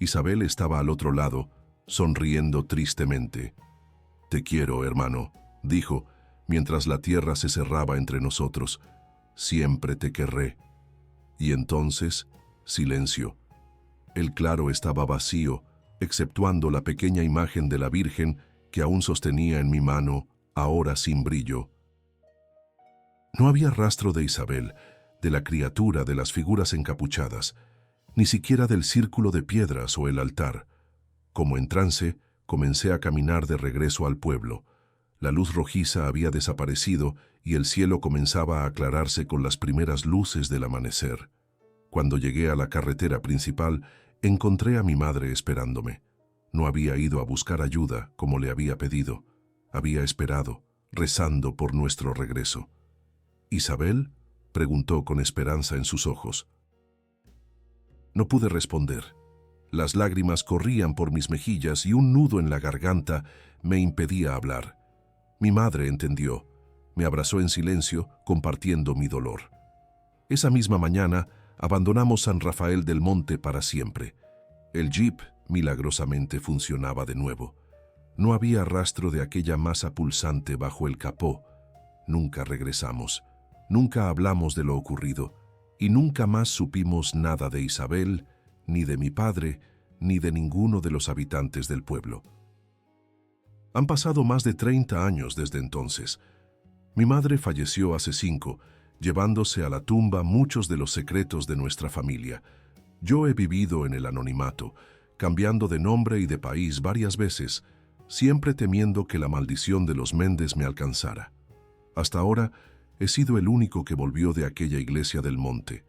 Isabel estaba al otro lado, sonriendo tristemente. «Te quiero, hermano», dijo, mientras la tierra se cerraba entre nosotros. «Siempre te querré». Y entonces, silencio. El claro estaba vacío, exceptuando la pequeña imagen de la Virgen que aún sostenía en mi mano, ahora sin brillo. No había rastro de Isabel, de la criatura, de las figuras encapuchadas, ni siquiera del círculo de piedras o el altar. Como en trance, comencé a caminar de regreso al pueblo. La luz rojiza había desaparecido y el cielo comenzaba a aclararse con las primeras luces del amanecer. Cuando llegué a la carretera principal, encontré a mi madre esperándome. No había ido a buscar ayuda como le había pedido. Había esperado, rezando por nuestro regreso. «¿Isabel?», preguntó con esperanza en sus ojos. No pude responder. Las lágrimas corrían por mis mejillas y un nudo en la garganta me impedía hablar. Mi madre entendió. Me abrazó en silencio, compartiendo mi dolor. Esa misma mañana abandonamos San Rafael del Monte para siempre. El jeep milagrosamente funcionaba de nuevo. No había rastro de aquella masa pulsante bajo el capó. Nunca regresamos. Nunca hablamos de lo ocurrido. Y nunca más supimos nada de Isabel, ni de mi padre, ni de ninguno de los habitantes del pueblo. Han pasado más de 30 años desde entonces. Mi madre falleció hace 5, llevándose a la tumba muchos de los secretos de nuestra familia. Yo he vivido en el anonimato, cambiando de nombre y de país varias veces, siempre temiendo que la maldición de los Méndez me alcanzara. Hasta ahora, he sido el único que volvió de aquella iglesia del monte,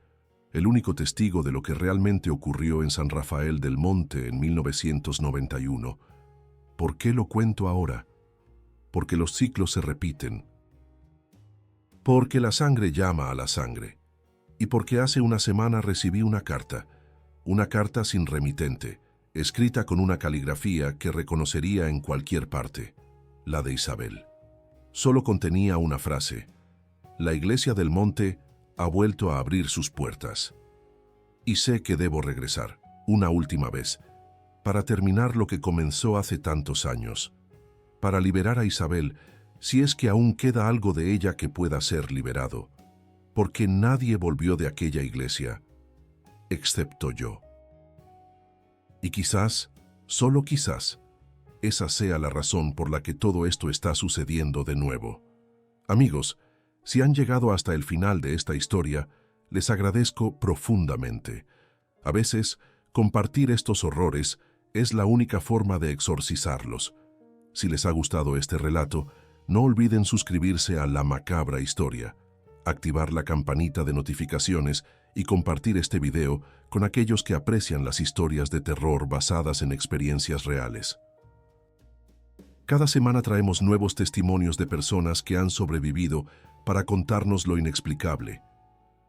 el único testigo de lo que realmente ocurrió en San Rafael del Monte en 1991. ¿Por qué lo cuento ahora? Porque los ciclos se repiten. Porque la sangre llama a la sangre. Y porque hace una semana recibí una carta sin remitente, escrita con una caligrafía que reconocería en cualquier parte, la de Isabel. Solo contenía una frase: «La iglesia del monte ha vuelto a abrir sus puertas. Y sé que debo regresar, una última vez, para terminar lo que comenzó hace tantos años, para liberar a Isabel, si es que aún queda algo de ella que pueda ser liberado, porque nadie volvió de aquella iglesia, excepto yo. Y quizás, solo quizás, esa sea la razón por la que todo esto está sucediendo de nuevo. Amigos, si han llegado hasta el final de esta historia, les agradezco profundamente. A veces, compartir estos horrores es la única forma de exorcizarlos. Si les ha gustado este relato, no olviden suscribirse a La Macabra Historia, activar la campanita de notificaciones y compartir este video con aquellos que aprecian las historias de terror basadas en experiencias reales. Cada semana traemos nuevos testimonios de personas que han sobrevivido para contarnos lo inexplicable.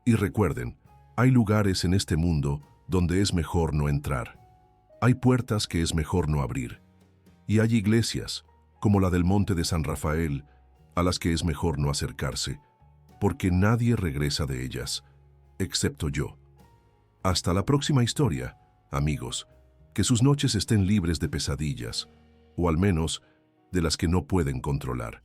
Y recuerden, hay lugares en este mundo donde es mejor no entrar. Hay puertas que es mejor no abrir. Y hay iglesias, como la del Monte de San Rafael, a las que es mejor no acercarse, porque nadie regresa de ellas, excepto yo. Hasta la próxima historia, amigos. Que sus noches estén libres de pesadillas, o al menos de las que no pueden controlar.